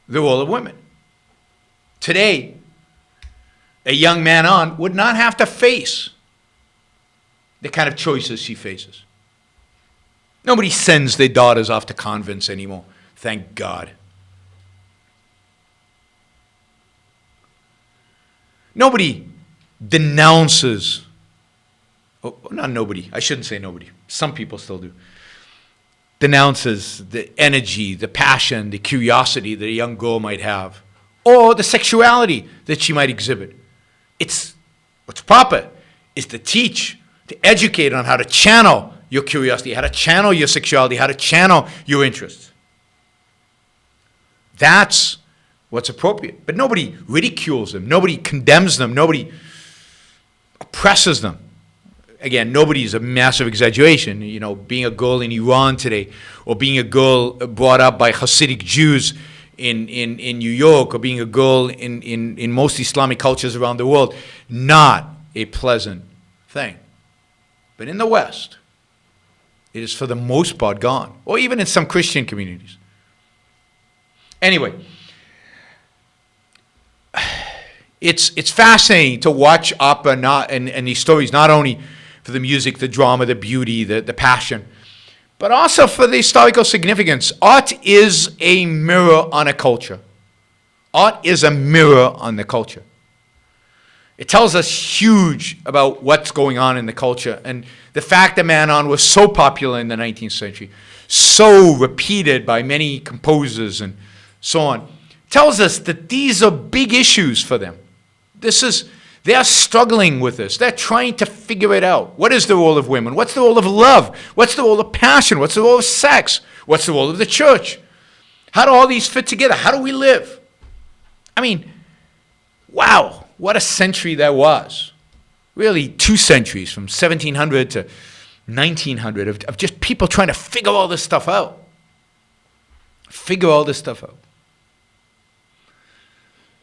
the role of women. Today, a young Manon would not have to face the kind of choices she faces. Nobody sends their daughters off to convents anymore, thank God. Nobody denounces, not nobody, I shouldn't say nobody, some people still do, denounces the energy, the passion, the curiosity that a young girl might have, or the sexuality that she might exhibit. What's proper is to teach, to educate on how to channel your curiosity, how to channel your sexuality, how to channel your interests. That's what's appropriate. But nobody ridicules them. Nobody condemns them. Nobody oppresses them. Again, nobody is a massive exaggeration. Being a girl in Iran today, or being a girl brought up by Hasidic Jews in New York, or being a girl in most Islamic cultures around the world, not a pleasant thing. But in the West, it is for the most part gone, or even in some Christian communities. Anyway, it's fascinating to watch opera and these stories, not only for the music, the drama, the beauty, the passion, but also for the historical significance. Art is a mirror on a culture. Art is a mirror on the culture. It tells us huge about what's going on in the culture. And the fact that Manon was so popular in the 19th century, so repeated by many composers and so on, tells us that these are big issues for them. They are struggling with this. They're trying to figure it out. What is the role of women? What's the role of love? What's the role of passion? What's the role of sex? What's the role of the church? How do all these fit together? How do we live? I mean, wow, what a century that was. Really, 2 centuries, from 1700 to 1900, of just people trying to figure all this stuff out.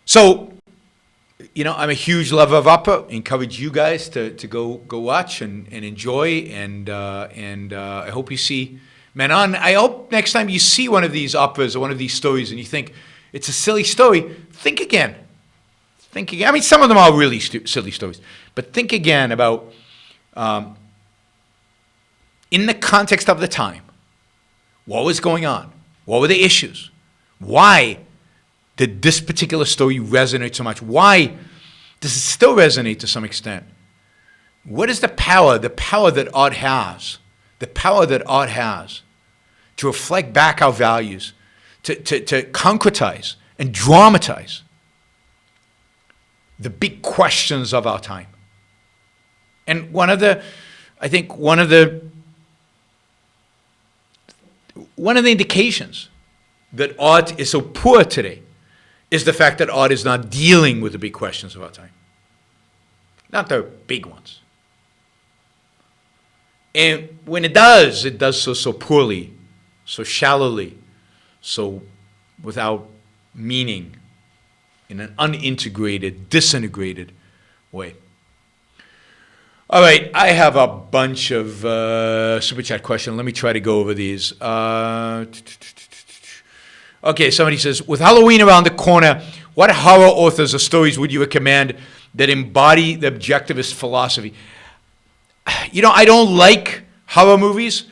So, I'm a huge lover of opera. Encourage you guys to go watch and enjoy, and I hope you see Manon. I hope next time you see one of these operas or one of these stories and you think it's a silly story, think again. Think again. I mean, some of them are really silly stories, but think again about, in the context of the time, what was going on? What were the issues? Why did this particular story resonate so much? Why does it still resonate to some extent? What is the power that art has, to reflect back our values, to concretize and dramatize the big questions of our time? And one of the indications that art is so poor today is the fact that art is not dealing with the big questions of our time. Not the big ones. And when it does so poorly, so shallowly, so without meaning, in an unintegrated, disintegrated way. All right, I have a bunch of Super Chat questions. Let me try to go over these. Okay, somebody says, with Halloween around the corner, what horror authors or stories would you recommend that embody the objectivist philosophy? I don't like horror movies.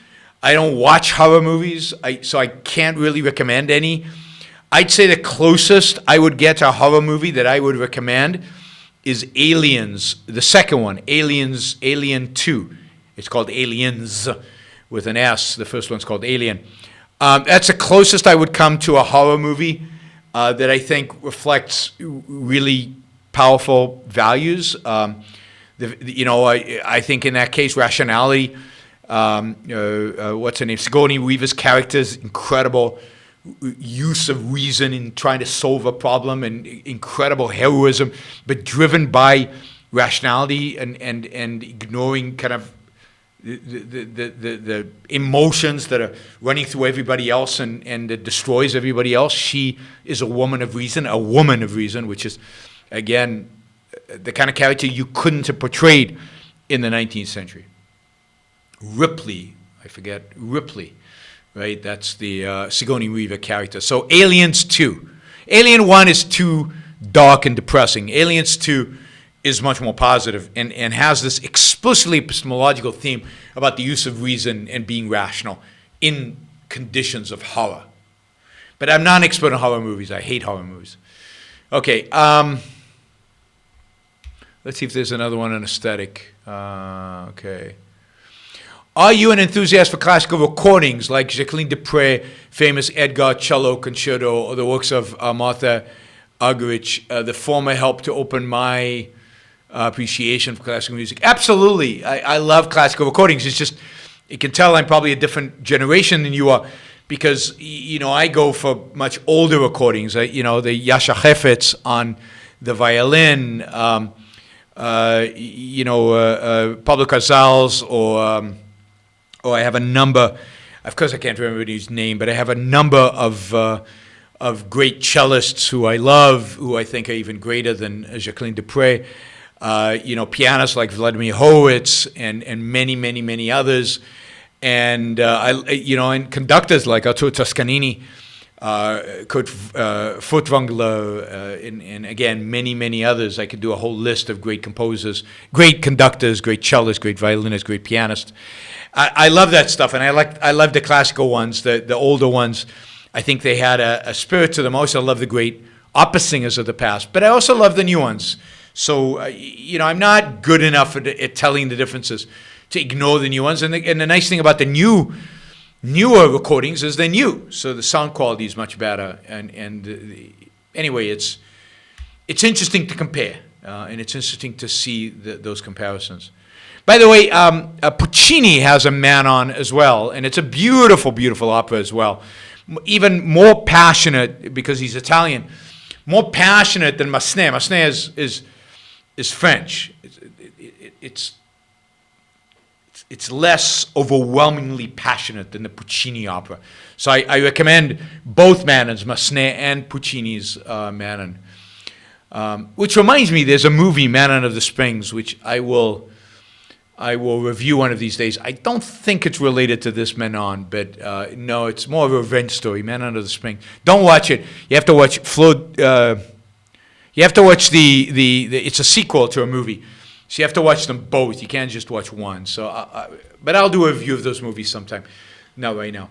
I don't watch horror movies, so I can't really recommend any. I'd say the closest I would get to a horror movie that I would recommend is Aliens, the second one, Alien 2. It's called Aliens with an S. The first one's called Alien. That's the closest I would come to a horror movie that I think reflects really powerful values. I think in that case, rationality. What's her name? Sigourney Weaver's character's incredible use of reason in trying to solve a problem, and incredible heroism, but driven by rationality and ignoring kind of the emotions that are running through everybody else and that destroys everybody else. She is a woman of reason, which is, again, the kind of character you couldn't have portrayed in the 19th century. Ripley, right? That's the Sigourney Weaver character. So Aliens 2. Alien 1 is too dark and depressing. Aliens 2 is much more positive and has this explicitly epistemological theme about the use of reason and being rational in conditions of horror. But I'm not an expert in horror movies. I hate horror movies. Okay, let's see if there's another one on aesthetic. Okay. Are you an enthusiast for classical recordings like Jacqueline Dupre, famous Edgar cello concerto, or the works of Martha Argerich? The former helped to open my appreciation for classical music. Absolutely. I love classical recordings. It's just, you can tell I'm probably a different generation than you are because, I go for much older recordings. The Yasha Heifetz on the violin, Pablo Casals, or I have a number, of course I can't remember his name, but I have a number of great cellists who I love, who I think are even greater than Jacqueline Dupre. Pianists like Vladimir Horowitz and many, many, many others. And, and conductors like Arturo Toscanini, Kurt Furtwängler, and again, many, many others. I could do a whole list of great composers, great conductors, great cellists, great violinists, great pianists. I love that stuff, and I love the classical ones, the older ones. I think they had a spirit to them. I also love the great opera singers of the past, but I also love the new ones. So, I'm not good enough at telling the differences to ignore the new ones. And the nice thing about the newer recordings is they're new, so the sound quality is much better. Anyway, it's interesting to compare, and it's interesting to see those comparisons. By the way, Puccini has a Manon as well, and it's a beautiful, beautiful opera as well. Even more passionate, because he's Italian, more passionate than Massenet. Massenet is French. It's less overwhelmingly passionate than the Puccini opera. So I recommend both Manons, Massenet and Puccini's Manon. Which reminds me, there's a movie, Manon of the Springs, which I will review one of these days. I don't think it's related to this Manon, but no, it's more of a revenge story, Manon of the Springs. Don't watch it. You have to watch you have to watch it's a sequel to a movie. So you have to watch them both. You can't just watch one. So, but I'll do a review of those movies sometime. Not right now.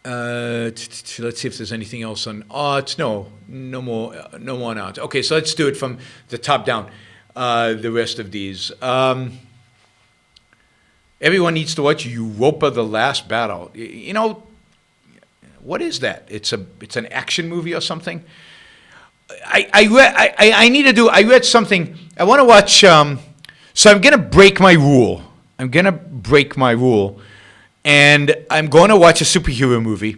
Let's see if there's anything else on arts. No more on arts. Okay, so let's do it from the top down. The rest of these. Everyone needs to watch Europa: The Last Battle. You know, what is that? It's an action movie or something. I read something. I want to watch. So I'm gonna break my rule. And I'm going to watch a superhero movie,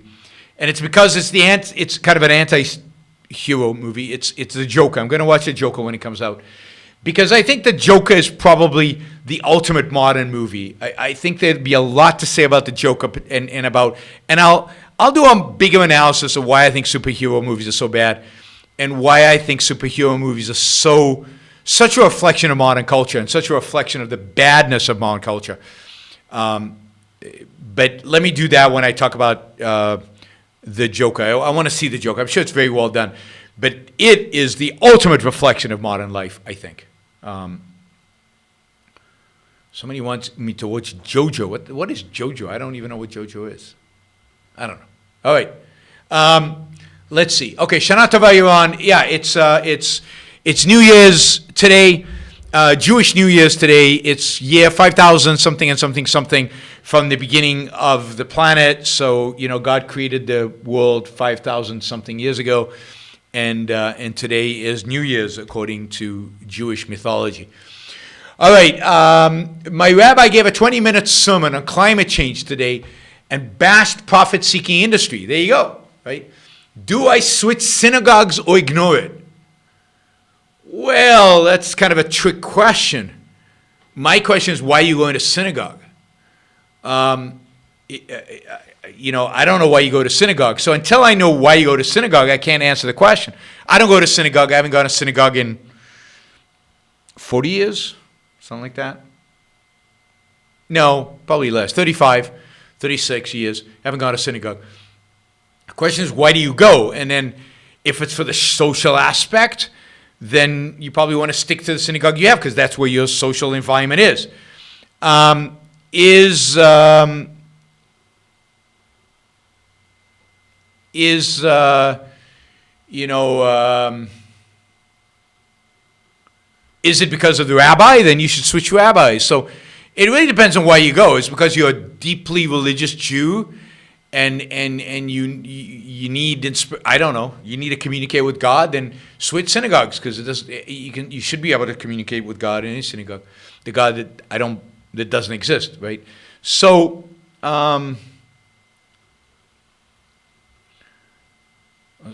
and it's because it's kind of an anti-hero movie. It's the Joker. I'm going to watch the Joker when it comes out, because I think the Joker is probably the ultimate modern movie. I think there'd be a lot to say about the Joker and I'll do a bigger analysis of why I think superhero movies are so bad, and why I think superhero movies are such a reflection of modern culture and such a reflection of the badness of modern culture. But let me do that when I talk about the Joker. I want to see the Joker. I'm sure it's very well done, but it is the ultimate reflection of modern life, I think. Somebody wants me to watch JoJo. What is JoJo? I don't even know what JoJo is. I don't know. All right. Let's see. Okay, Shana Tova, Yaron. Yeah, it's New Year's today, Jewish New Year's today. It's year 5,000 something and something something from the beginning of the planet. So, God created the world 5,000 something years ago, and today is New Year's according to Jewish mythology. All right, my rabbi gave a 20-minute sermon on climate change today and bashed profit-seeking industry. There you go, right? Do I switch synagogues or ignore it? Well, that's kind of a trick question. My question is, why are you going to synagogue? I don't know why you go to synagogue. So until I know why you go to synagogue, I can't answer the question. I don't go to synagogue. I haven't gone to synagogue in 40 years, something like that. No, probably less. 35, 36 years. Haven't gone to synagogue. The question is, why do you go? And then if it's for the social aspect, then you probably want to stick to the synagogue you have, because that's where your social environment is. Is it because of the rabbi? Then you should switch rabbis. So it really depends on why you go. It's because you're a deeply religious Jew, and you need I don't know, you need to communicate with God. Then switch synagogues, because you should be able to communicate with God in any synagogue, the God that doesn't exist, right? So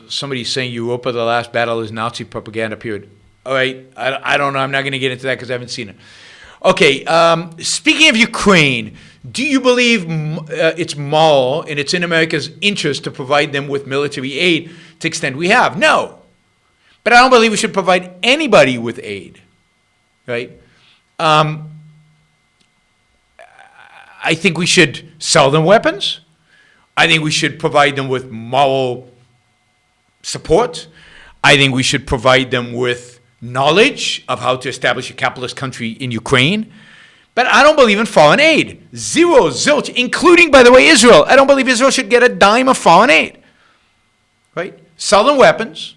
somebody's saying Europa: The Last Battle is Nazi propaganda period. All right, I don't know. I'm not going to get into that because I haven't seen it. Okay, speaking of Ukraine, do you believe it's moral and it's in America's interest to provide them with military aid to the extent we have? No. But I don't believe we should provide anybody with aid, right? I think we should sell them weapons. I think we should provide them with moral support. I think we should provide them with knowledge of how to establish a capitalist country in Ukraine. But I don't believe in foreign aid. Zero, zilch, including, by the way, Israel. I don't believe Israel should get a dime of foreign aid. Right? Sell them weapons.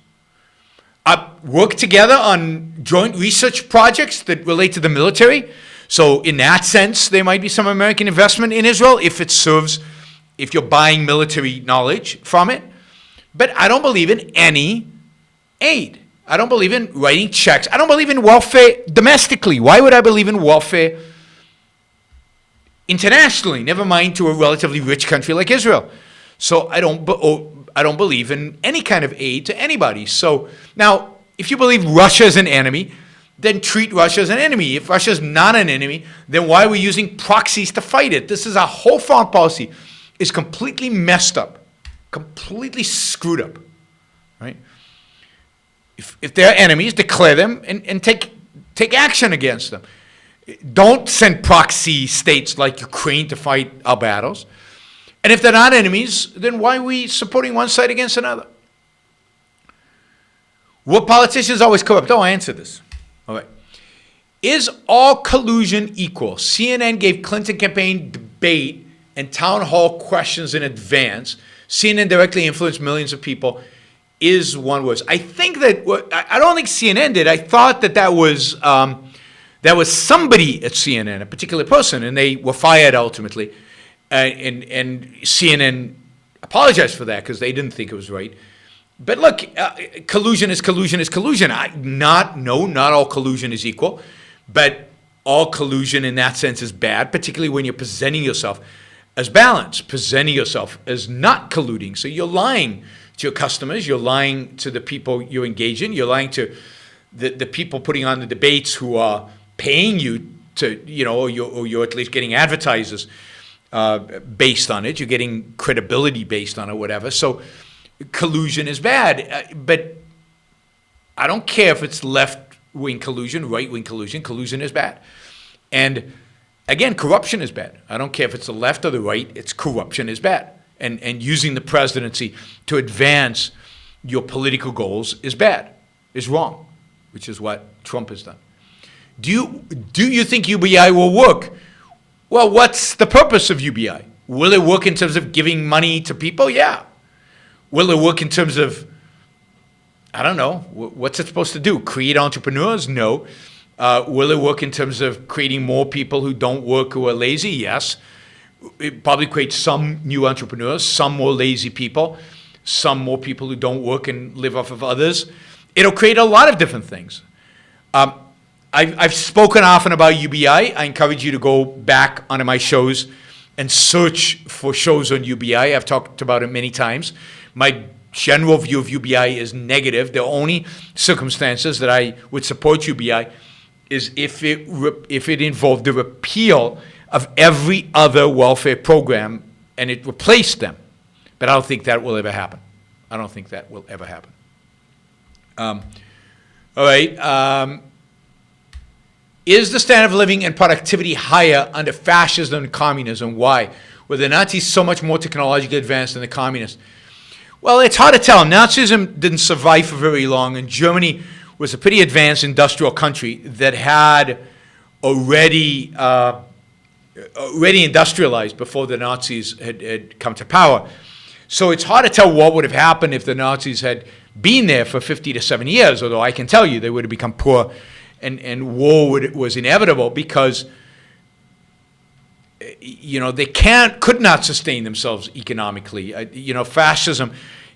Work together on joint research projects that relate to the military. So in that sense, there might be some American investment in Israel if you're buying military knowledge from it. But I don't believe in any aid. I don't believe in writing checks. I don't believe in welfare domestically. Why would I believe in welfare internationally? Never mind to a relatively rich country like Israel. So I don't believe in any kind of aid to anybody. So now, if you believe Russia is an enemy, then treat Russia as an enemy. If Russia is not an enemy, then why are we using proxies to fight it? This is our whole foreign policy is completely messed up, completely screwed up, right? If they're enemies, declare them and take action against them. Don't send proxy states like Ukraine to fight our battles. And if they're not enemies, then why are we supporting one side against another? Were politicians always corrupt? Oh, I answered this. All right. Is all collusion equal? CNN gave Clinton campaign debate and town hall questions in advance. CNN directly influenced millions of people. Is one worse? I think that I don't think CNN did. I thought that was somebody at CNN, a particular person, and they were fired ultimately. And CNN apologized for that because they didn't think it was right. But look, collusion is collusion is collusion. Not all collusion is equal, but all collusion in that sense is bad, particularly when you're presenting yourself as balanced, presenting yourself as not colluding. So you're lying to your customers, you're lying to the people you engage in, you're lying to the people putting on the debates who are paying you to, or you're at least getting advertisers based on it. You're getting credibility based on it, whatever. So collusion is bad, but I don't care if it's left-wing collusion, right-wing collusion. Collusion is bad. And again, corruption is bad. I don't care if it's the left or the right, it's corruption is bad. And using the presidency to advance your political goals is bad, is wrong, which is what Trump has done. Do you think UBI will work? Well, what's the purpose of UBI? Will it work in terms of giving money to people? Yeah. Will it work in terms of, I don't know, what's it supposed to do? Create entrepreneurs? No. Will it work in terms of creating more people who don't work, who are lazy? Yes. It probably creates some new entrepreneurs, some more lazy people, some more people who don't work and live off of others. It'll create a lot of different things. I've spoken often about UBI. I encourage you to go back onto my shows and search for shows on UBI. I've talked about it many times. My general view of UBI is negative. The only circumstances that I would support UBI is if it involved the repeal of every other welfare program and it replaced them. But I don't think that will ever happen. I don't think that will ever happen. All right. Is the standard of living and productivity higher under fascism and communism? Why? Were the Nazis so much more technologically advanced than the communists? Well, it's hard to tell. Nazism didn't survive for very long, and Germany was a pretty advanced industrial country that had already industrialized before the Nazis had come to power. So it's hard to tell what would have happened if the Nazis had been there for 50 to 70 years, although I can tell you they would have become poor and war was inevitable because they could not sustain themselves economically. Fascism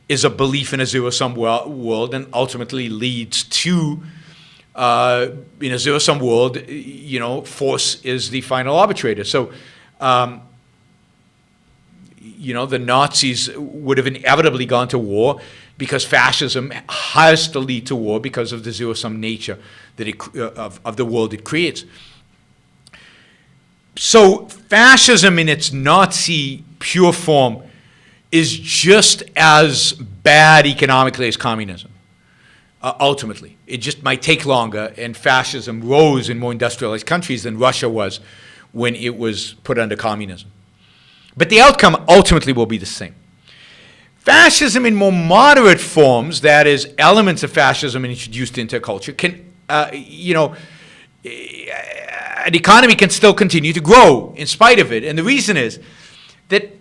is a belief in a zero-sum world and ultimately leads to, in a zero-sum world, force is the final arbitrator. So, the Nazis would have inevitably gone to war because fascism has to lead to war because of the zero-sum nature of the world it creates. So fascism in its Nazi pure form is just as bad economically as communism, ultimately. It just might take longer, and fascism rose in more industrialized countries than Russia was when it was put under communism. But the outcome ultimately will be the same. Fascism in more moderate forms, that is, elements of fascism introduced into a culture, can, an economy can still continue to grow in spite of it. And the reason is that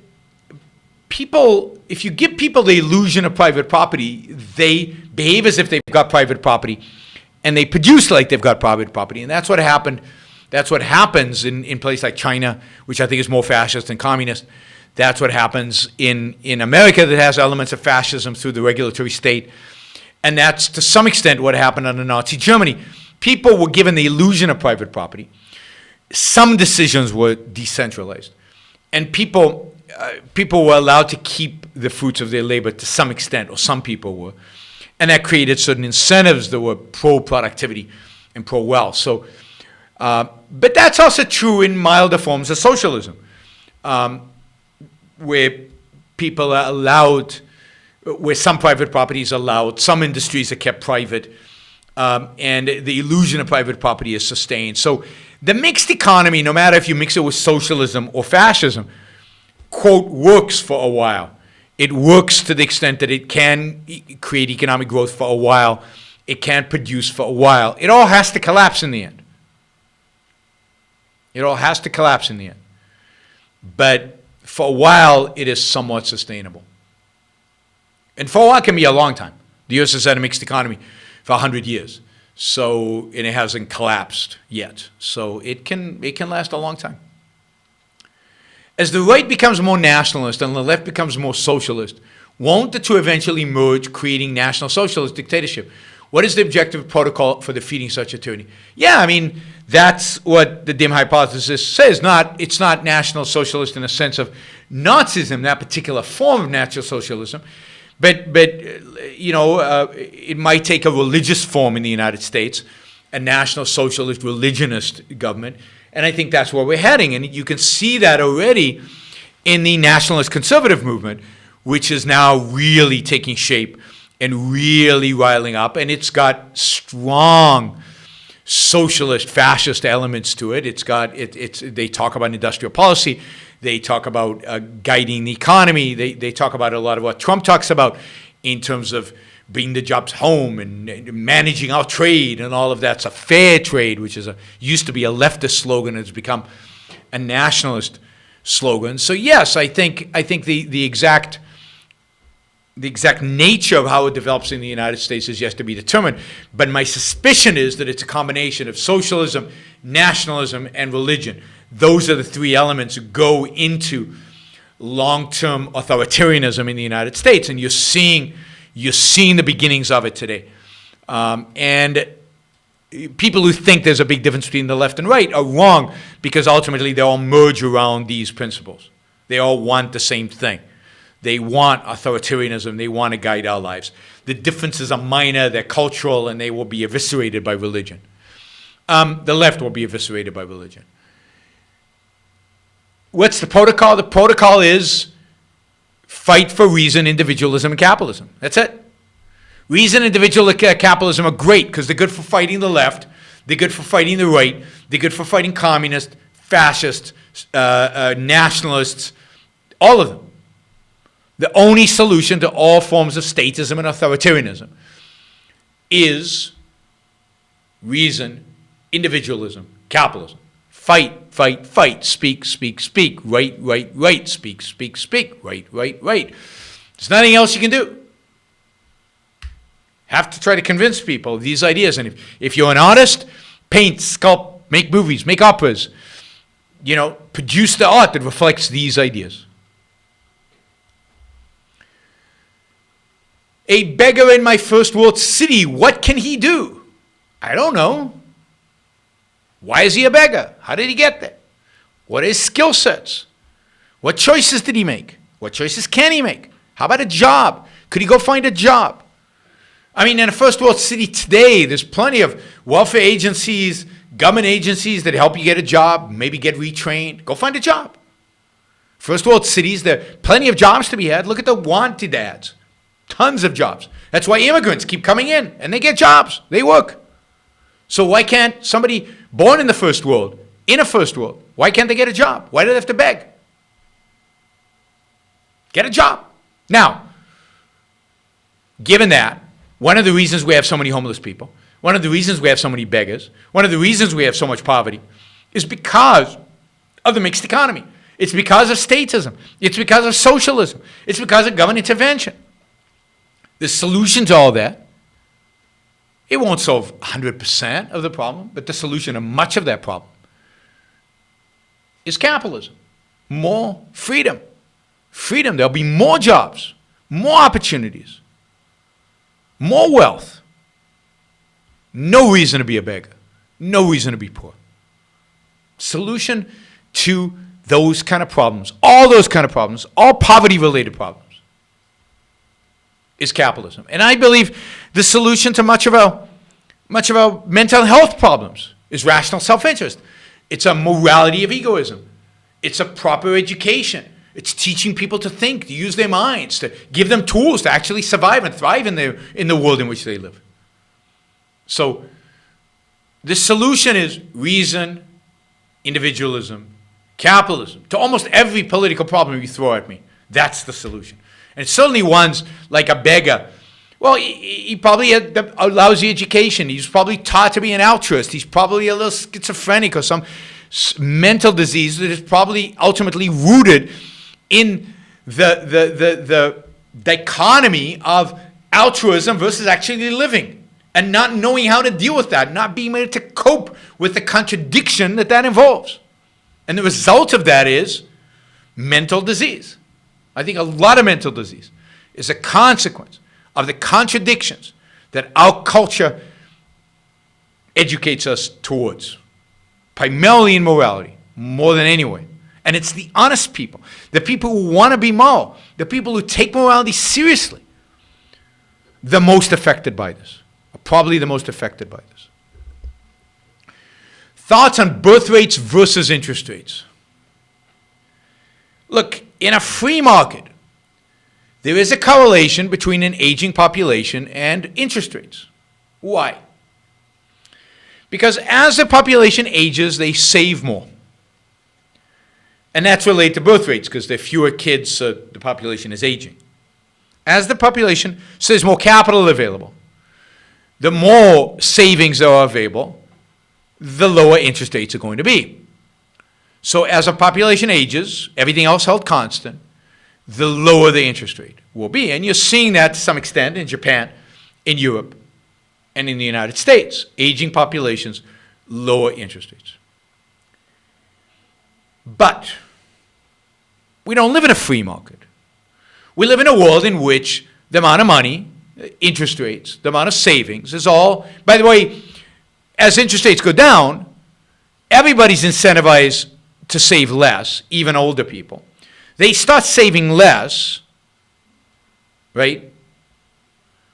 people, if you give people the illusion of private property, they behave as if they've got private property, and they produce like they've got private property. And that's what happened. That's what happens in places like China, which I think is more fascist than communist. That's what happens in America that has elements of fascism through the regulatory state. And that's, to some extent, what happened under Nazi Germany. People were given the illusion of private property. Some decisions were decentralized. And people were allowed to keep the fruits of their labor to some extent, or some people were. And that created certain incentives that were pro-productivity and pro-wealth. So, but that's also true in milder forms of socialism, where people are allowed where some private property is allowed, some industries are kept private, and the illusion of private property is sustained. So the mixed economy, no matter if you mix it with socialism or fascism, quote, works for a while. It works to the extent that it can create economic growth for a while. It can produce for a while. It all has to collapse in the end. It all has to collapse in the end. But for a while, it is somewhat sustainable. And for a while, it can be a long time. The U.S. has had a mixed economy for 100 years. So, and it hasn't collapsed yet. So it can last a long time. As the right becomes more nationalist and the left becomes more socialist, won't the two eventually merge, creating national socialist dictatorship? What is the objective protocol for defeating such a tyranny? Yeah, I mean, that's what the dim hypothesis says. It's not national socialist in the sense of Nazism, that particular form of national socialism, but it might take a religious form in the United States, a national socialist religionist government, and I think that's where we're heading. And you can see that already in the nationalist conservative movement, which is now really taking shape and really riling up, and it's got strong socialist, fascist elements to it. They talk about industrial policy. They talk about guiding the economy. They talk about a lot of what Trump talks about in terms of bringing the jobs home and managing our trade and all of that's a fair trade, which used to be a leftist slogan, has become a nationalist slogan. So yes, I think the exact nature of how it develops in the United States is yet to be determined. But my suspicion is that it's a combination of socialism, nationalism, and religion. Those are the three elements that go into long-term authoritarianism in the United States, and you're seeing the beginnings of it today. And people who think there's a big difference between the left and right are wrong, because ultimately they all merge around these principles. They all want the same thing. They want authoritarianism. They want to guide our lives. The differences are minor, they're cultural, and they will be eviscerated by religion. The left will be eviscerated by religion. What's the protocol? The protocol is fight for reason, individualism, and capitalism. That's it. Reason, individualism, capitalism are great because they're good for fighting the left. They're good for fighting the right. They're good for fighting communists, fascists, nationalists, all of them. The only solution to all forms of statism and authoritarianism is reason, individualism, capitalism. Fight, fight, fight. Speak, speak, speak. Right, right, right. Speak, speak, speak. Right, right, right. There's nothing else you can do. Have to try to convince people of these ideas. And if you're an artist, paint, sculpt, make movies, make operas, produce the art that reflects these ideas. A beggar in my first world city, what can he do? I don't know. Why is he a beggar? How did he get there? What are his skill sets? What choices did he make? What choices can he make? How about a job? Could he go find a job? I mean, in a first world city today, there's plenty of welfare agencies, government agencies that help you get a job, maybe get retrained. Go find a job. First world cities, there are plenty of jobs to be had. Look at the wanted ads. Tons of jobs. That's why immigrants keep coming in, and they get jobs. They work. So why can't somebody born in the first world, in a first world, why can't they get a job? Why do they have to beg? Get a job. Now, given that, one of the reasons we have so many homeless people, one of the reasons we have so many beggars, one of the reasons we have so much poverty is because of the mixed economy. It's because of statism. It's because of socialism. It's because of government intervention. The solution to all that, it won't solve 100% of the problem, but the solution to much of that problem is capitalism. More freedom. Freedom, there'll be more jobs, more opportunities, more wealth. No reason to be a beggar. No reason to be poor. Solution to those kind of problems, all those kind of problems, all poverty-related problems, is capitalism. And I believe the solution to much of our mental health problems is rational self-interest. It's a morality of egoism. It's a proper education. It's teaching people to think, to use their minds, to give them tools to actually survive and thrive in the world in which they live. So the solution is reason, individualism, capitalism. To almost every political problem you throw at me, that's the solution. And certainly ones like a beggar. Well, he probably had a lousy education. He's probably taught to be an altruist. He's probably a little schizophrenic or some mental disease that is probably ultimately rooted in the dichotomy of altruism versus actually living, and not knowing how to deal with that, not being able to cope with the contradiction that involves. And the result of that is mental disease. I think a lot of mental disease is a consequence of the contradictions that our culture educates us towards, primarily in morality, more than anyway. And it's the honest people, the people who want to be moral, the people who take morality seriously, the most affected by this, probably the most affected by this. Thoughts on birth rates versus interest rates. Look, in a free market, there is a correlation between an aging population and interest rates. Why? Because as the population ages, they save more. And that's related to birth rates, because there are fewer kids, so the population is aging. As the population, so there's more capital available. The more savings that are available, the lower interest rates are going to be. So as a population ages, everything else held constant, the lower the interest rate will be. And you're seeing that to some extent in Japan, in Europe, and in the United States. Aging populations, lower interest rates. But we don't live in a free market. We live in a world in which the amount of money, interest rates, the amount of savings is all, by the way, as interest rates go down, everybody's incentivized to save less, even older people. They start saving less, right?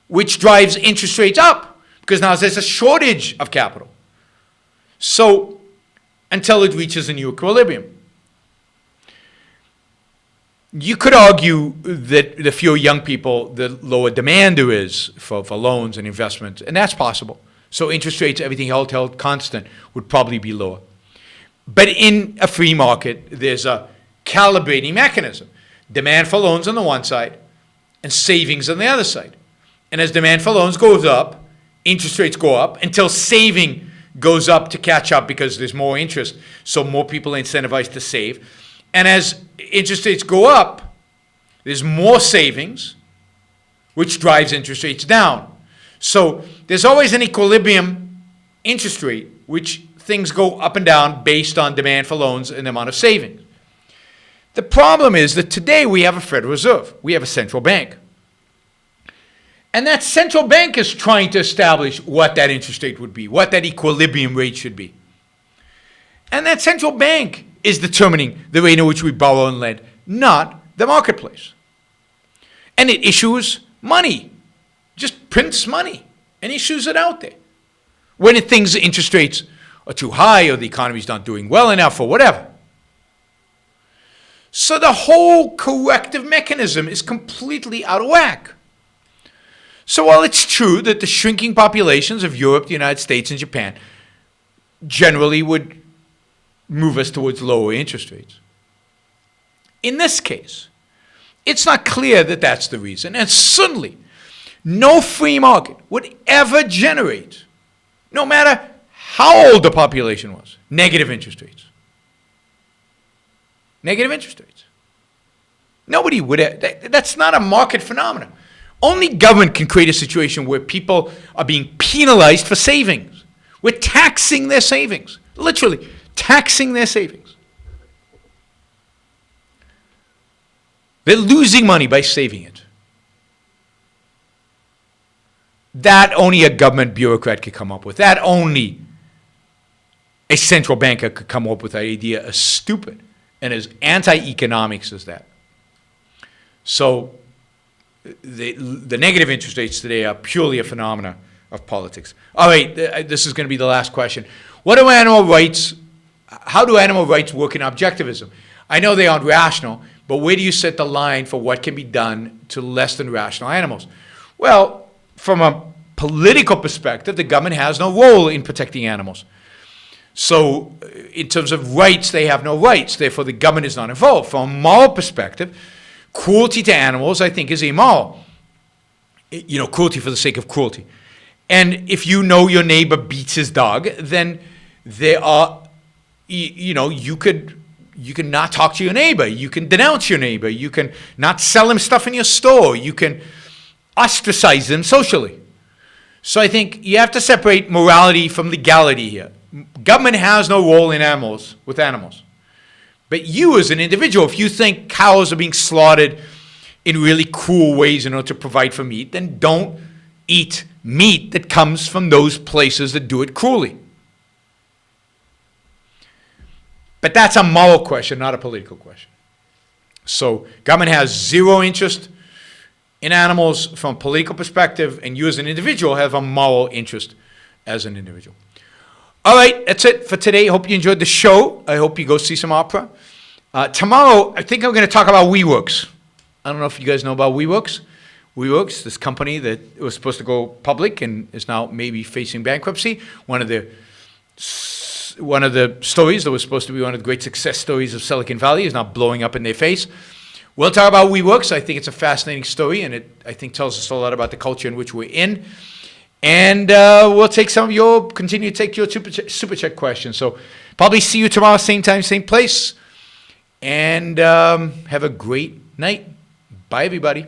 Which drives interest rates up, because now there's a shortage of capital. So, until it reaches a new equilibrium. You could argue that the fewer young people, the lower demand there is for loans and investments, and that's possible. So interest rates, everything held constant, would probably be lower. But in a free market, there's a calibrating mechanism. Demand for loans on the one side, and savings on the other side. And as demand for loans goes up, interest rates go up, until saving goes up to catch up because there's more interest, so more people are incentivized to save. And as interest rates go up, there's more savings, which drives interest rates down. So there's always an equilibrium interest rate, which things go up and down based on demand for loans and the amount of savings. The problem is that today we have a Federal Reserve. We have a central bank. And that central bank is trying to establish what that interest rate would be, what that equilibrium rate should be. And that central bank is determining the rate in which we borrow and lend, not the marketplace. And it issues money, just prints money and issues it out there. When it thinks the interest rates are too high or the economy's not doing well enough or whatever. So the whole corrective mechanism is completely out of whack. So while it's true that the shrinking populations of Europe, the United States, and Japan generally would move us towards lower interest rates, in this case, it's not clear that that's the reason. And certainly, no free market would ever generate, no matter how old the population was, negative interest rates. Negative interest rates. Nobody would, that's not a market phenomenon. Only government can create a situation where people are being penalized for savings. We're taxing their savings, literally taxing their savings. They're losing money by saving it. That only a government bureaucrat could come up with. That only a central banker could come up with an idea as stupid and as anti-economics as that. So the negative interest rates today are purely a phenomena of politics. All right, this is going to be the last question. What are animal rights? How do animal rights work in objectivism? I know they aren't rational, But where do you set the line for what can be done to less than rational animals? Well, from a political perspective, the government has no role in protecting animals. So in terms of rights, they have no rights. Therefore, the government is not involved. From a moral perspective, cruelty to animals, I think, is immoral. Cruelty for the sake of cruelty. And if you know your neighbor beats his dog, then there are, you could not talk to your neighbor. You can denounce your neighbor. You can not sell him stuff in your store. You can ostracize him socially. So I think you have to separate morality from legality here. Government has no role in animals, with animals. But you as an individual, if you think cows are being slaughtered in really cruel ways in order to provide for meat, then don't eat meat that comes from those places that do it cruelly. But that's a moral question, not a political question. So government has zero interest in animals from a political perspective, and you as an individual have a moral interest as an individual. All right, that's it for today. Hope you enjoyed the show. I hope you go see some opera. Tomorrow, I think I'm going to talk about WeWorks. I don't know if you guys know about WeWorks. WeWorks, this company that was supposed to go public and is now maybe facing bankruptcy. One of the stories that was supposed to be one of the great success stories of Silicon Valley is now blowing up in their face. We'll talk about WeWorks. I think it's a fascinating story, and it, I think, tells us a lot about the culture in which we're in. And we'll take continue to take your super chat questions. So probably see you tomorrow, same time, same place. And have a great night. Bye, everybody.